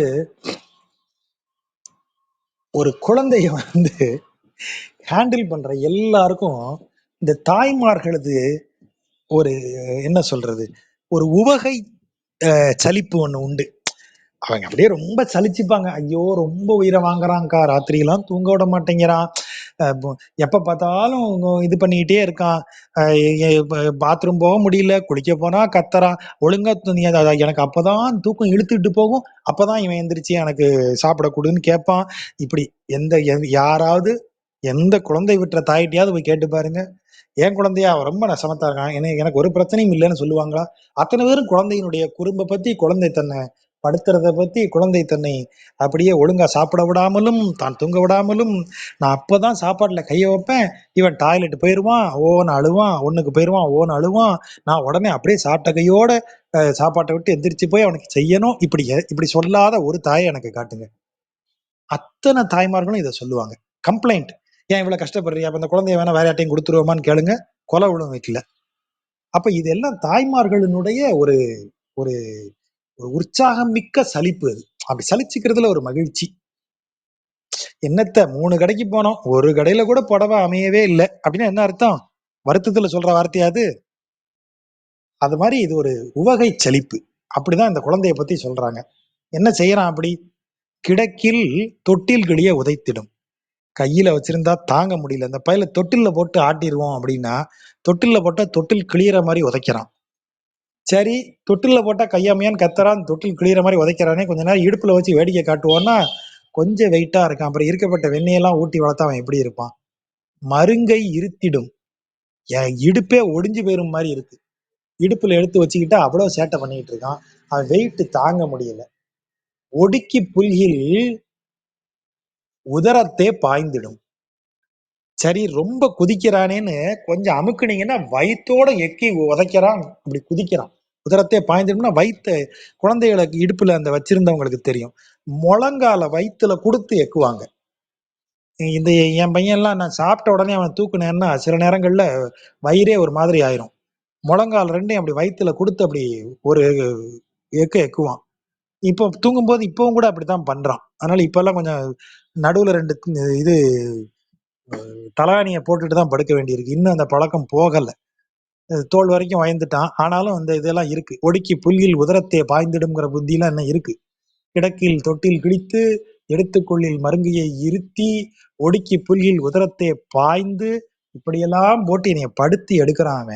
ஒரு குழந்தைய வந்து ஹேண்டில் பண்ற எல்லாருக்கும் இந்த தாய்மார்களது ஒரு என்ன சொல்றது, ஒரு உவகை சலிப்பு ஒண்ணு உண்டு. அவங்க அப்படியே ரொம்ப சலிச்சுப்பாங்க. ஐயோ ரொம்ப உயிரை வாங்குறான்க்கா, ராத்திரி எல்லாம் தூங்க விட மாட்டேங்கிறான், எப்ப பார்த்தாலும் இது பண்ணிக்கிட்டே இருக்கான், பாத்ரூம் போக முடியல, குளிக்க போனா கத்துறான், ஒழுங்கா எனக்கு அப்பதான் தூக்கம் இழுத்துட்டு போகும், அப்பதான் இவன் எந்திரிச்சு எனக்கு சாப்பிட கொடுன்னு கேட்பான். இப்படி யாராவது எந்த குழந்தை விட்டுற தாயிட்டையாவது போய் கேட்டு பாருங்க, என் குழந்தையா அவன் ரொம்ப நசமத்தா இருக்கான், எனக்கு ஒரு பிரச்சனையும் இல்லைன்னு சொல்லுவாங்களா? அத்தனை பேரும் குழந்தையினுடைய குறும்பை பத்தி, குழந்தை தன்னை படுத்துறத பத்தி, குழந்தை தன்னை அப்படியே ஒழுங்கா சாப்பிட விடாமலும், தான் தூங்க விடாமலும், நான் அப்பதான் சாப்பாட்டுல கைய வைப்பேன், இவன் டாய்லெட் போயிருவான், ஓன்னு அழுவான், ஒண்ணுக்கு போயிருவான், ஓன்னு அழுவான், நான் உடனே அப்படியே சாப்பிட்ட கையோட சாப்பாட்டை விட்டு எந்திரிச்சு போய் அவனுக்கு செய்யணும். இப்படி சொல்லாத ஒரு தாயை எனக்கு காட்டுங்க. அத்தனை தாய்மார்களும் இதை சொல்லுவாங்க. கம்ப்ளைண்ட், ஏன் இவ்வளவு கஷ்டப்படுறியா, அப்ப அந்த குழந்தைய வேணா வேற யார்ட்டையும் கொடுத்துருவோமான்னு கேளுங்க, கொலை விழும் வீட்டுல. அப்ப இதெல்லாம் தாய்மார்களினுடைய ஒரு ஒரு ஒரு உற்சாகம் மிக்க சலிப்பு. அது அப்படி சலிச்சுக்கிறதுல ஒரு மகிழ்ச்சி. என்னத்த 3 கடைக்கு போனோம், ஒரு கடையில கூட புடவை அமையவே இல்லை அப்படின்னா என்ன அர்த்தம்? வருத்தத்துல சொல்ற வார்த்தையாது? அது மாதிரி இது ஒரு உவகை சலிப்பு. அப்படிதான் இந்த குழந்தைய பத்தி சொல்றாங்க. என்ன செய்யறான் அப்படி? கிடக்கில் தொட்டில் கிளிய உதைத்திடும். கையில வச்சிருந்தா தாங்க முடியல, இந்த பையில தொட்டில்ல போட்டு ஆட்டிடுவோம் அப்படின்னா, தொட்டில்ல போட்டா தொட்டில் கிளியற மாதிரி உதைக்கிறான். சரி, தொட்டில்ல போட்டா கையாமையான்னு கத்துறான், தொட்டில் கிளியற மாதிரி உதைக்கிறானே, கொஞ்ச நேரம் இடுப்புல வச்சு வேடிக்கை காட்டுவோம்னா கொஞ்சம் வெயிட்டா இருக்கான், அப்புறம் இருக்கப்பட்ட வெண்ணெயெல்லாம் ஊட்டி வளர்த்தா அவன் எப்படி இருப்பான்? மருங்கை இருத்திடும், என் இடுப்பே ஒடிஞ்சு போயிரும் மாதிரி இருக்கு, இடுப்புல எடுத்து வச்சுக்கிட்டா அவ்வளவு சேட்டை பண்ணிட்டு இருக்கான், அவன் வெயிட் தாங்க முடியல. ஒடுக்கி புல்கில் உதரத்தே பாய்ந்திடும். சரி, ரொம்ப குதிக்கிறானேன்னு கொஞ்சம் அமுக்குனீங்கன்னா வயித்தோட எக்கி உதைக்கிறான், அப்படி குதிக்கிறான். உதரத்தே பாய்ந்திடும்னா வயிற்று, குழந்தைகளுக்கு இடுப்புல அந்த வச்சிருந்தவங்களுக்கு தெரியும், முழங்கால வயிற்றுல கொடுத்து எக்குவாங்க. இந்த என் பையன்லாம் நான் சாப்பிட்ட உடனே அவன் தூக்குனேன்னா சில நேரங்கள்ல வயிறே ஒரு மாதிரி ஆயிரும். முழங்கால் ரெண்டையும் அப்படி வயிற்றுல கொடுத்து அப்படி ஒரு எக்குவான். இப்போ தூங்கும்போது இப்பவும் கூட அப்படித்தான் பண்றான். அதனால இப்ப எல்லாம் கொஞ்சம் நடுவுல ரெண்டு இது தலானியை போட்டுட்டு தான் படுக்க வேண்டியிருக்கு. இன்னும் அந்த பழக்கம் போகல. தோல் வரைக்கும் வயந்துட்டான். ஆனாலும் அந்த இதெல்லாம் இருக்கு. ஒடுக்கி புல்கில் உதரத்தை பாய்ந்திடும்ங்கிற புத்தியெல்லாம் இன்னும் இருக்கு. கிடக்கில் தொட்டில் கிழித்து எடுத்துக்கொள்ளில் மருங்கையை இருத்தி ஒடுக்கி புல்கில் உதரத்தை பாய்ந்து இப்படியெல்லாம் போட்டு என்னைய படுத்தி எடுக்கிறான்.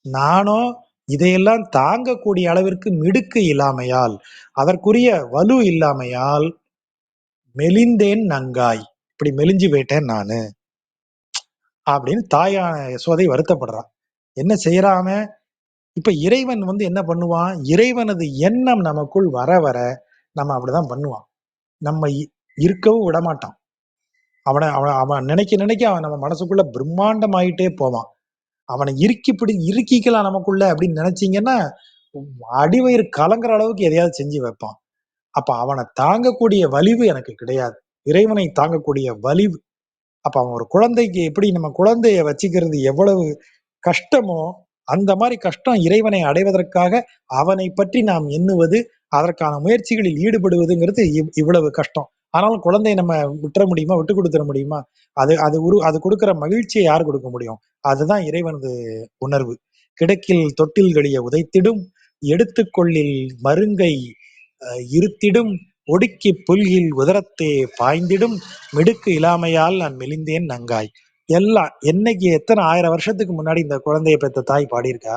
நானோ இதையெல்லாம் தாங்கக்கூடிய அளவிற்கு மிடுக்கு இல்லாமையால், அதற்குரிய வலு இல்லாமையால் மெலிந்தேன் நங்காய், இப்படி மெலிஞ்சு போயிட்டேன் நானு அப்படின்னு தாயான யசோதை வருத்தப்படுறான். என்ன செய்யறாம? இப்ப இறைவன் வந்து என்ன பண்ணுவான்? இறைவனது எண்ணம் நமக்குள் வர வர நம்ம அப்படிதான் பண்ணுவான். நம்ம இருக்கவும் விட மாட்டான். அவனை அவன் அவன் நினைக்க நினைக்க அவன் நம்ம மனசுக்குள்ள பிரம்மாண்டமாயிட்டே போவான். அவனை இறுக்கிக்கலாம் நமக்குள்ள அப்படின்னு நினைச்சீங்கன்னா, அடிவயிறு கலங்குற அளவுக்கு எதையாவது செஞ்சு வைப்பான். அப்ப அவனை தாங்கக்கூடிய வலிவு எனக்கு கிடையாது. இறைவனை தாங்கக்கூடிய வலிவு. அப்ப அவன் ஒரு குழந்தைக்கு எப்படி நம்ம குழந்தைய வச்சுக்கிறது எவ்வளவு கஷ்டமோ, அந்த மாதிரி கஷ்டம் இறைவனை அடைவதற்காக அவனை பற்றி நாம் எண்ணுவது, அதற்கான முயற்சிகளில் ஈடுபடுவதுங்கிறது இவ்வளவு கஷ்டம். ஆனாலும் குழந்தையை நம்ம விட்டுற முடியுமா? விட்டு கொடுத்துட முடியுமா? அது கொடுக்கிற மகிழ்ச்சியை யார் கொடுக்க முடியும்? அதுதான் இறைவனது உணர்வு. கிடக்கில் தொட்டில்களிய உதைத்திடும், எடுத்துக்கொள்ளில் மருங்கை இருத்திடும் ஒடுக்கி புல்கில் உதரத்தே பாய்ந்திடும் மிடுக்கு இல்லாமையால் நான் மெலிந்தேன் நங்காய். எல்லாம் என்னைக்கு எத்தனை 1000 வருஷத்துக்கு முன்னாடி இந்த குழந்தைய பெத்த தாய் பாடியிருக்கா,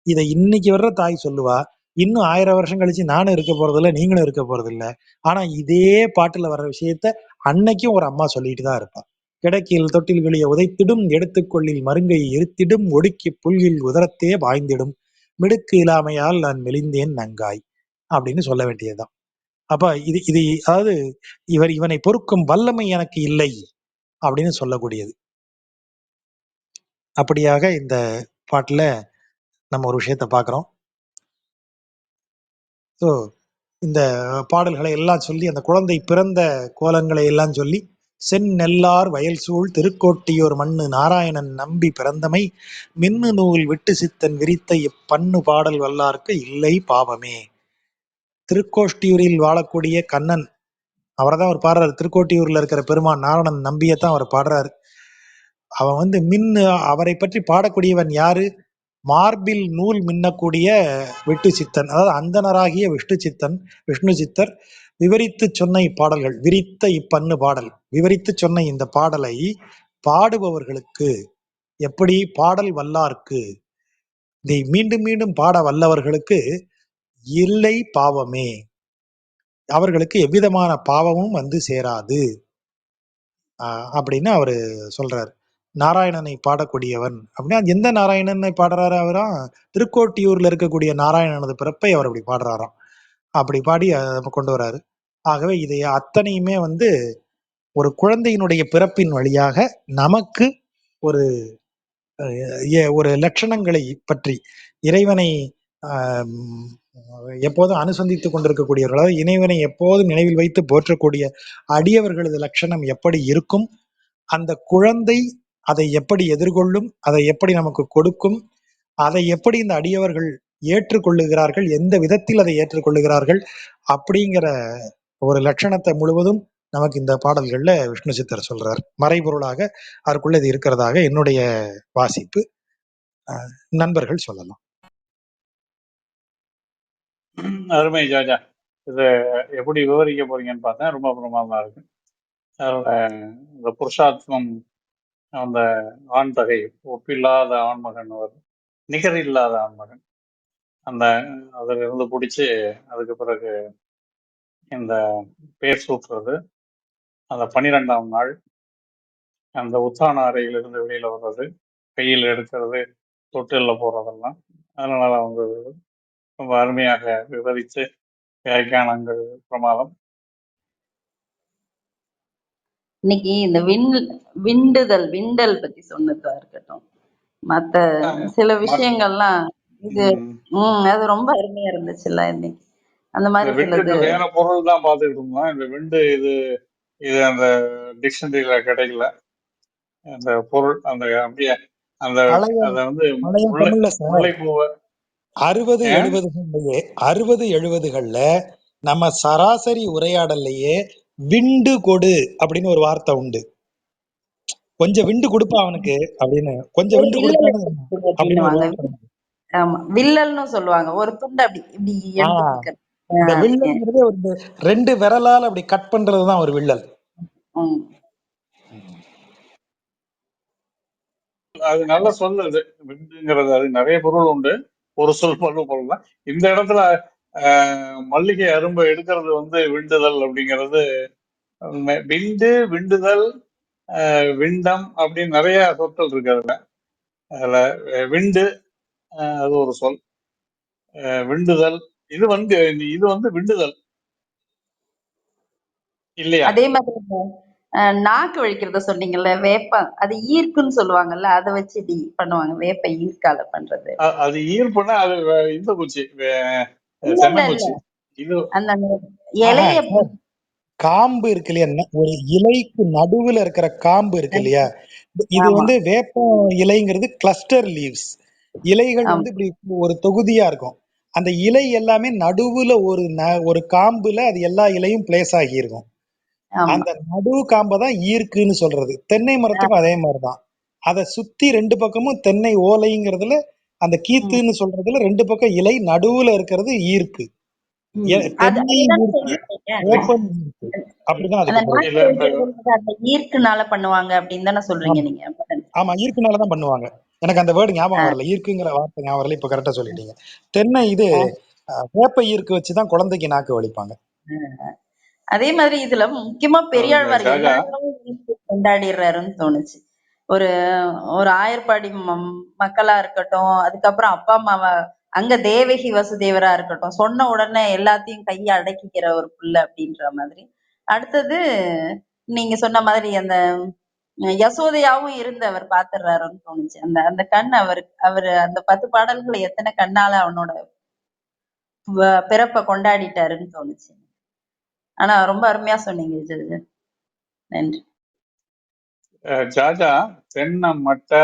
இதை இன்னைக்கு வர்ற தாய் சொல்லுவா. இன்னும் 1000 வருஷம் கழிச்சு நானும் இருக்க போறதில்ல, நீங்களும் இருக்க போறதில்ல. ஆனா இதே பாட்டுல வர்ற விஷயத்த அன்னைக்கும் ஒரு அம்மா சொல்லிட்டு தான் இருப்பா. கிடக்கில் தொட்டில்களிய உதைத்திடும் எடுத்துக்கொள்ளில் மருங்கை இருத்திடும் ஒடுக்கி புல்கில் உதரத்தே பாய்ந்திடும் மிடுக்கு இல்லாமையால் நான் மெலிந்தேன் நங்காய் அப்படின்னு சொல்ல வேண்டியதுதான். அப்ப இது இது அதாவது இவனை பொறுக்கும் வல்லமை எனக்கு இல்லை அப்படின்னு சொல்லக்கூடியது. அப்படியாக இந்த பாட்டுல நம்ம ஒரு விஷயத்த பார்க்கிறோம். ஸோ இந்த பாடல்களை எல்லாம் சொல்லி அந்த குழந்தை பிறந்த கோலங்களை எல்லாம் சொல்லி செந்நெல்லார் வயல் சூழ் திருக்கோட்டியூர் மண்ணு நாராயணன் நம்பி பிறந்தமை மின்னு நூல் விட்டு சித்தன் விரித்த இப்பண்ணு பாடல் வல்லார்க்கு இல்லை பாவமே. திருக்கோஷ்டியூரில் வாழக்கூடிய கண்ணன் அவரை தான் அவர் பாடுறாரு. திருக்கோட்டியூர்ல இருக்கிற பெருமான் நாராயணன் நம்பியத்தான் அவர் பாடுறாரு. அவன் வந்து அவரை பற்றி பாடக்கூடியவன் யாரு? மார்பில் நூல் மின்னக்கூடிய விட்டு சித்தன், அதாவது அந்தனராகிய விஷ்ணு சித்தர் விவரித்து சொன்ன இப்பாடல்கள், விரித்த இப்பண்ணு பாடல் விவரித்து சொன்ன இந்த பாடலை பாடுபவர்களுக்கு, எப்படி பாடல் வல்லார்க்கு, இதை மீண்டும் மீண்டும் பாட வல்லவர்களுக்கு இல்லை பாவமே, அவர்களுக்கு எவ்விதமான பாவமும் வந்து சேராது அப்படின்னு அவரு சொல்றாரு. நாராயணனை பாடக்கூடியவன் அப்படின்னா எந்த நாராயணனை பாடுறாரு அவரா? திருக்கோட்டியூர்ல இருக்கக்கூடிய நாராயணனது பிறப்பை அவர் அப்படி பாடுறாராம். அப்படி பாடி கொண்டு வராரு. ஆகவே இதை அத்தனையுமே வந்து ஒரு குழந்தையினுடைய பிறப்பின் வழியாக நமக்கு ஒரு ஒரு லட்சணங்களை பற்றி இறைவனை எப்போதும் அனுசந்தித்துக் கொண்டிருக்கக்கூடியவர்கள், அதாவது இறைவனை எப்போதும் நினைவில் வைத்து போற்றக்கூடிய அடியவர்களது லட்சணம் எப்படி இருக்கும், அந்த குழந்தை அதை எப்படி எதிர்கொள்ளும், அதை எப்படி நமக்கு கொடுக்கும், அதை எப்படி இந்த அடியவர்கள் ஏற்றுக்கொள்ளுகிறார்கள், எந்த விதத்தில் அதை ஏற்றுக்கொள்ளுகிறார்கள் அப்படிங்கிற ஒரு லட்சணத்தை முழுவதும் நமக்கு இந்த பாடல்கள்ல விஷ்ணு சித்தர் சொல்றார். மறைபொருளாக அதற்குள்ள இது இருக்கிறதாக என்னுடைய வாசிப்பு. நண்பர்கள் சொல்லலாம். அருமை ஜாஜா. இது எப்படி விவரிக்க போறீங்கன்னு பார்த்தேன். ரொம்ப பிரமாதமா இருக்கு. அதோட இந்த புருஷார்த்தம், அந்த ஆண் தகை, ஒப்பில்லாத ஆண்மகன், ஒரு நிகர் இல்லாத ஆண்மகன், அந்த அதுல இருந்து பிடிச்சி அதுக்கு பிறகு இந்த பேர் சூட்டுறது, அந்த 12ஆம் நாள் அந்த உத்தான அறையிலிருந்து வெளியில வர்றது, கையில் எடுக்கிறது, தொட்டில்ல போடுறதெல்லாம், அதனால அவங்க ரொம்ப அருமையாக விவரித்து வியாக்கியானங்கள் பிரமாதம். இன்னைக்கு இந்த விண்டல் பத்தி சொன்னதா இருக்கட்டும், மத்த சில விஷயங்கள்லாம் இது அது ரொம்ப அருமையா இருந்துச்சுல்ல இன்னைக்கு. அந்த மாதிரி விண்டுக்கு வேற பொருள் தான் பார்த்துக்கிட்டு இருந்தோம். இந்த விண்டு இது அந்த டிக்ஷனரியில கிடைக்கல. அந்த பொருள் அந்த அப்படியே அந்த அத வந்து முல்லைப்பூவை 60-70கள்ல நம்ம சராசரி உரையாடல்லையே விண்டு கொடு அப்படின்னு ஒரு வார்த்தை உண்டு. கொஞ்சம் விண்டு கொடுப்பா அவனுக்கு அப்படின்னு, கொஞ்சம் விண்டு கொடுப்பான்னு அப்படின்னு ஒரு வார்த்தை. ஆமா, வில்லல்னு சொல்லுவாங்க. ஒரு துண்டு அப்படி இப்படி எடுத்து இந்த வில்லல்ங்கிறது ஒரு 2 விரலால அப்படி கட் பண்றதுதான் ஒரு வில்லல். அது நல்ல சொல். அது விண்டுங்கிறது அது நிறைய பொருள் உண்டு. ஒரு சொல் பொருள் தான். இந்த இடத்துல மல்லிகை அரும்பை எடுக்கிறது வந்து விண்டுதல் அப்படிங்கிறது. விண்டு, விண்டுதல், விண்டம் அப்படின்னு நிறைய சொற்கள் இருக்கு அதுல. அதுல விண்டு அது ஒரு சொல். விண்டுதல் இது வந்து விண்டுதல் இல்லையா? அதே மாதிரி நாக்கு வழிக்கிறத சொன்னீங்கல்ல, வேப்பம் அது ஈர்க்குன்னு சொல்லுவாங்கல்ல, அதை வச்சு இப்படி பண்ணுவாங்க. வேப்ப ஈர்க்கால பண்றது. அது ஈர்ப்புனா அது இந்த குச்சி, தென்னங்குச்சி. இது அந்த இலைய காம்பு இருக்கு இல்லையா, ஒரு இலைக்கு நடுவுல இருக்கிற காம்பு இருக்கு இல்லையா, இது வந்து வேப்ப இலைங்கிறது கிளஸ்டர் லீவ்ஸ். இலைகள் வந்து இப்படி ஒரு தொகுதியா இருக்கும். அந்த இலை எல்லாமே நடுவுல ஒரு காம்புல அது எல்லா இலையும் பிளேஸ் ஆகி இருக்கும். அந்த நடு காம்பை தான் ஈர்க்குன்னு சொல்றது. தென்னை மரத்துக்கும் அதே மாதிரிதான். அதை சுத்தி 2 பக்கமும் தென்னை ஓலைங்கிறதுல அந்த கீத்துன்னு சொல்றதுல 2 பக்கம் இலை, நடுவுல இருக்கிறது ஈர்க்கு. அது தென்னை அதுதானே ஈர்க்கு, சொல்றீங்க. வேப்பம் ஈர்க்கு. அப்படிதான் அந்த அதுக்கு பொருள். நாக்கு இல்ல இப்ப வைக்கிறது அந்த ஈர்க்குனால பண்ணுவாங்க அப்படின்னு தானே சொல்றீங்க ஆமா. நீங்க. ஆமா, ஈர்க்குனால தான் பண்ணுவாங்க. எனக்கு அந்த வேர்டு ஆ, ஞாபகம் வரல. ஈர்க்குங்கிற வார்த்தை ஞாபகம் வரல. இப்ப கரெக்ட்டா சொல்லிட்டீங்க. தென்னை இது ஆ. வேப்ப ஈர்க்கு வச்சு தான் குழந்தைக்கு நாக்கு வலிப்பாங்க. அதே மாதிரி இதுல முக்கியமா பெரியாழ்வார் எல்லா ஜாஜா இடமும் ஈர்ப்பு கொண்டாடிடுறாருன்னு தோணுச்சு. ஒரு ஒரு ஆயர்பாடி மக்களா இருக்கட்டும், அதுக்கப்புறம் அப்பா அம்மாவ அங்க தேவகி வசுதேவரா இருக்கட்டும், சொன்ன உடனே எல்லாத்தையும் கைய அடக்கிக்கிற ஒரு புள்ள அப்படின்ற மாதிரி. அடுத்தது நீங்க சொன்ன மாதிரி அந்த யசோதையாவும் இருந்து அவர் பாத்துடுறாருன்னு தோணுச்சு. அந்த அந்த கண் அவரு அந்த 10 பாடல்களை எத்தனை கண்ணால அவனோட பிறப்ப கொண்டாடிட்டாருன்னு தோணுச்சு. ஆனா ரொம்ப அருமையா சொன்னீங்க ஜெகஜ. நன்றி. ஜாஜா தென்னை மட்டை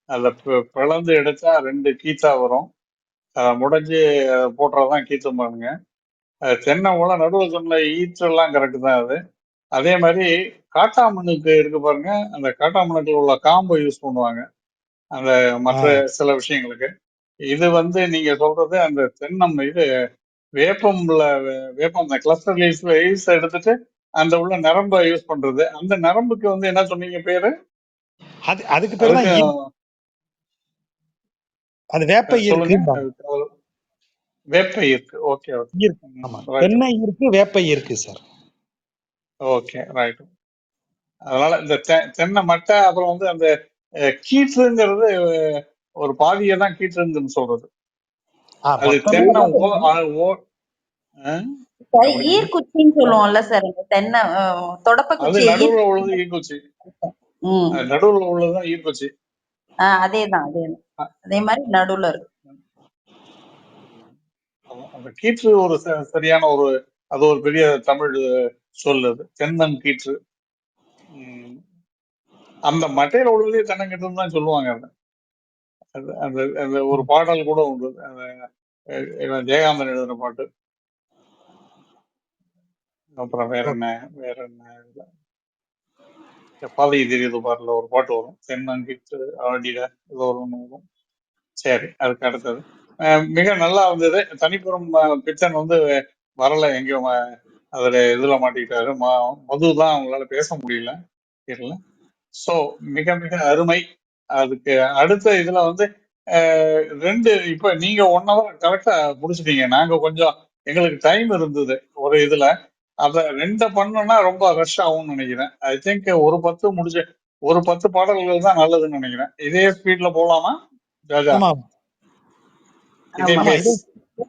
அதை பிளந்து எடுத்தா 2 கீத்தா வரும். அதை முடைஞ்சு போட்டுறதான் கீத்து பாருங்க. தென்னை மூலம் நடுவில் சொன்ன ஈற்றெல்லாம் கரெக்டு தான். அது அதே மாதிரி காட்டாமண்ணுக்கு இருக்கு பாருங்க. அந்த காட்டாமண்ணுக்கு உள்ள காம்பை யூஸ் பண்ணுவாங்க அந்த மற்ற சில விஷயங்களுக்கு. இது நீங்க சொல்றது அந்த தென்னம் இது வேப்பம்ல வேப்பம் அந்த கிளஸ்டர் லீவ்ஸ் எடுத்துட்டு அந்த உள்ள நரம்பை யூஸ் பண்றது. அந்த நரம்புக்கு என்ன சொன்னீங்க பேரு? அதுக்கு பேரு தான் அதுக்கு அது வேப்ப ஈர்க்கு. சொல்லுங்க. வேப்ப ஈர்க்கு. Okay okay. ஈர்க்கு. ஆமா, தென்னை ஈர்க்கு, வேப்ப ஈர்க்கு சார். Okay right. அதனால இந்த தென்னை மட்டை அப்புறம் அந்த கீற்றுங்கிறது ஒரு பாதியை தான் கீற்றுன்னு சொல்றது. அது தென்னை ஈர்க்குச்சின்னு சொல்லுவோம்ல சார். தென்னை தொடப்ப அது குச்சி நடுவுல உள்ளது ஈக்குச்சி. நடுவுல உள்ளதுதான் ஈக்குச்சி. அதேதான் அதே மாதிரி நடுவுல இருக்கு. அந்த கீற்று ஒரு சரியான அது ஒரு பெரிய தமிழ் சொல். அது தென்னன் கீற்று. அந்த மட்டையில உள்ளதே தென்னங்கீற்றுன்னு தான் சொல்லுவாங்க. அந்த அந்த ஒரு பாடல் கூட உண்டு. ஜெயகாந்தன் எழுதின பாட்டு. அப்புறம் வேற என்ன பாதை தெரியுது பாருல ஒரு பாட்டு வரும். தென்னங்கீற்று ஆடிட ஏதோ ஒண்ணு வரும். சரி, அதுக்கு அடுத்தது மிக நல்லா வந்தது. தனிப்புறம் பித்தன் வரல எங்கேயும் அதுல இதுல மாட்டிக்கிட்டாரு. மதுதான் அவங்களால பேச முடியல. தெரியல. சோ மிக மிக அருமை. அதுக்கு அடுத்த இதுல 2 இப்ப நீங்க 1 hour கரெக்டா முடிச்சிட்டீங்க. நாங்க கொஞ்சம் எங்களுக்கு டைம் இருந்தது ஒரு இதுல. அத 2 பண்ணோம்னா ரொம்ப ரஷ் ஆகும்னு நினைக்கிறேன். ஐ திங்க் ஒரு 10 முடிச்சு ஒரு 10 பாடல்கள் தான் நல்லதுன்னு நினைக்கிறேன். இதே ஸ்பீட்ல போலாமா ஜாஜா? இதே பேஸ்.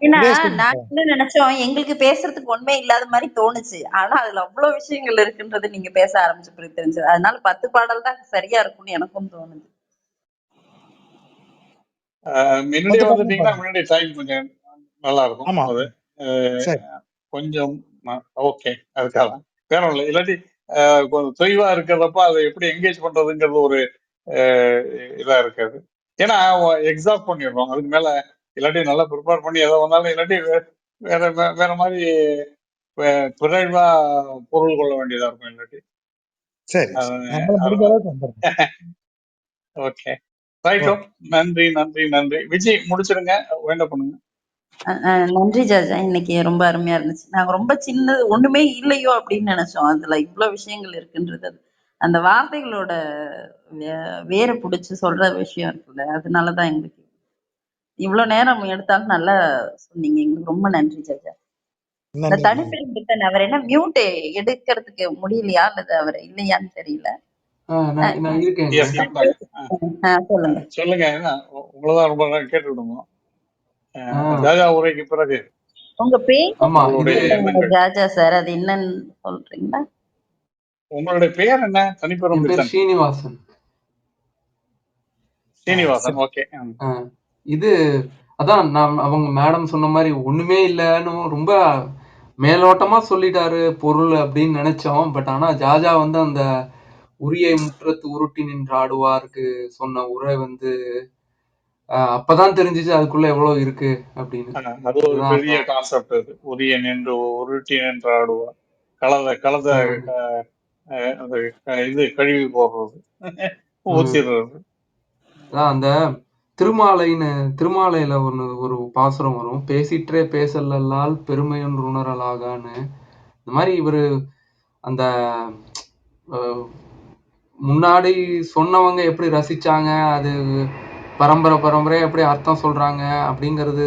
ஏன்னா நாங்க என்ன நினைச்சோம், எங்களுக்கு பேசுறதுக்கு ஒண்ணுமே இல்லாத மாதிரி தோணுச்சு. ஆனா அதுல அவ்வளவு விஷயங்கள் இருக்குன்றது நீங்க பேச ஆரம்பிச்ச பிறகு தெரிஞ்சது. அதனால 10 பாடல் தான் சரியா இருக்கும்னு எனக்கும் தோணுது. முன்னாடியே வந்துட்டீங்கன்னா முன்னாடி டைம் கொஞ்சம் நல்லா இருக்கும். அது கொஞ்சம் ஓகே. அதுக்காக வேற இல்லை. இல்லாட்டி கொஞ்சம் தொய்வா இருக்கிறப்ப அதை எப்படி என்கேஜ் பண்றதுங்கிறது ஒரு இதா இருக்காது. ஏன்னா எக்ஸாஸ்ட் பண்ணிடுறோம் அதுக்கு மேல. இல்லாட்டி நல்லா ப்ரிப்பேர் பண்ணி எதை வந்தாலும் இல்லாட்டி வேற வேற மாதிரி பிறழ்வா பொருள் கொள்ள வேண்டியதா இருக்கும். இல்லாட்டி ஓகே ரைட்டோ. நன்றி நன்றி நன்றி. விஜய் முடிச்சிருங்க. வேண்ட பண்ணுங்க. நன்றி ஜாஜா. இன்னைக்கு ரொம்ப அருமையா இருந்துச்சு. நாங்க ரொம்ப சின்னது ஒண்ணுமே இல்லையோ அப்படின்னு நினைச்சோம். அதுல இவ்வளவு விஷயங்கள் இருக்குன்றது. அந்த வார்த்தைகளோட வேற புடிச்சு சொல்ற விஷயம் இருக்குல்ல, அதனாலதான் எங்களுக்கு இவ்வளவு நேரம் எடுத்தாலும் நல்லா சொன்னீங்க. எங்களுக்கு ரொம்ப நன்றி ஜாஜா. இந்த தனிப்பெரும் பித்தன் அவர் என்ன மியூட் எடுக்கிறதுக்கு முடியலையா அல்லது அவர் இல்லையான்னு தெரியல. சொல்லுங்க சொல்லுங்க. உங்களதான் ரொம்ப கேட்டு விடுவோம். ஜாஜா உரைக்கு பிறகு உங்க பேர் ஜாஜா சார், அது என்னன்னு சொல்றீங்களா? உங்களுடைய பெயர் என்ன? தனிப்பெரும் பித்தன். ஸ்ரீனிவாசன். ஸ்ரீனிவாசன். ஓகே. இது அதான் நான் அவங்க மேடம் சொன்ன மாதிரி ஒண்ணுமே இல்லைன்னு ரொம்ப மேலோட்டமா சொல்லிட்டாரு பொருள் அப்படின்னு நினைச்சோம். பட் ஆனா ஜாஜா அந்த உரியை முற்றத்து உருட்டி நின்று ஆடுவாருக்கு சொன்ன உரை அப்பதான் தெரிஞ்சிச்சு அதுக்குள்ள எவ்வளவு இருக்கு அப்படின்னு. அது ஒரு பெரிய கான்செப்ட். அது உரிய நின்று உருட்டி நின்று ஆடுவார். கலத இது கழுவி போடுறது ஊத்திடுறது. அந்த திருமாலையில ஒரு பாசுரம் வரும். பேசிற்றே பேசலல்லால் பெருமையொன்று உணரலாகான்னு. இந்த மாதிரி இவரு அந்த முன்னாடி சொன்னவங்க எப்படி ரசிச்சாங்க, அது பரம்பரையா எப்படி அர்த்தம் சொல்றாங்க அப்படிங்கிறது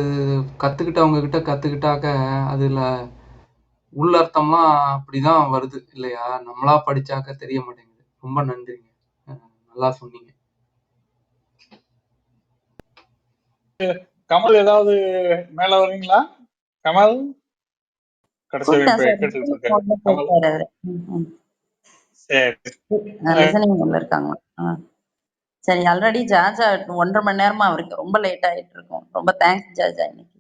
கத்துக்கிட்டவங்க கிட்ட கத்துக்கிட்டாக்க அதுல உள்ளர்த்தம்லாம் அப்படிதான் வருது இல்லையா? நம்மளா படிச்சாக்க தெரிய மாட்டேங்குது. ரொம்ப நன்றிங்க. நல்லா சொன்னீங்க. கமல் ஏதாவது மேல வர்றீங்களா? கமல் கடைசி கூப்பிட்டேன் சார். கேட்டுட்டு இருக்காரு கமல். பேசுறாரு அவரு. சரி லிசனிங் உள்ள இருக்காங்க. சரி, ஆல்ரெடி ஜாஜா 1.5 மணி நேரமா அவருக்கு ரொம்ப லேட் ஆயிட்டு இருக்கும். ரொம்ப தேங்க்ஸ் ஜாஜா இன்னைக்கு.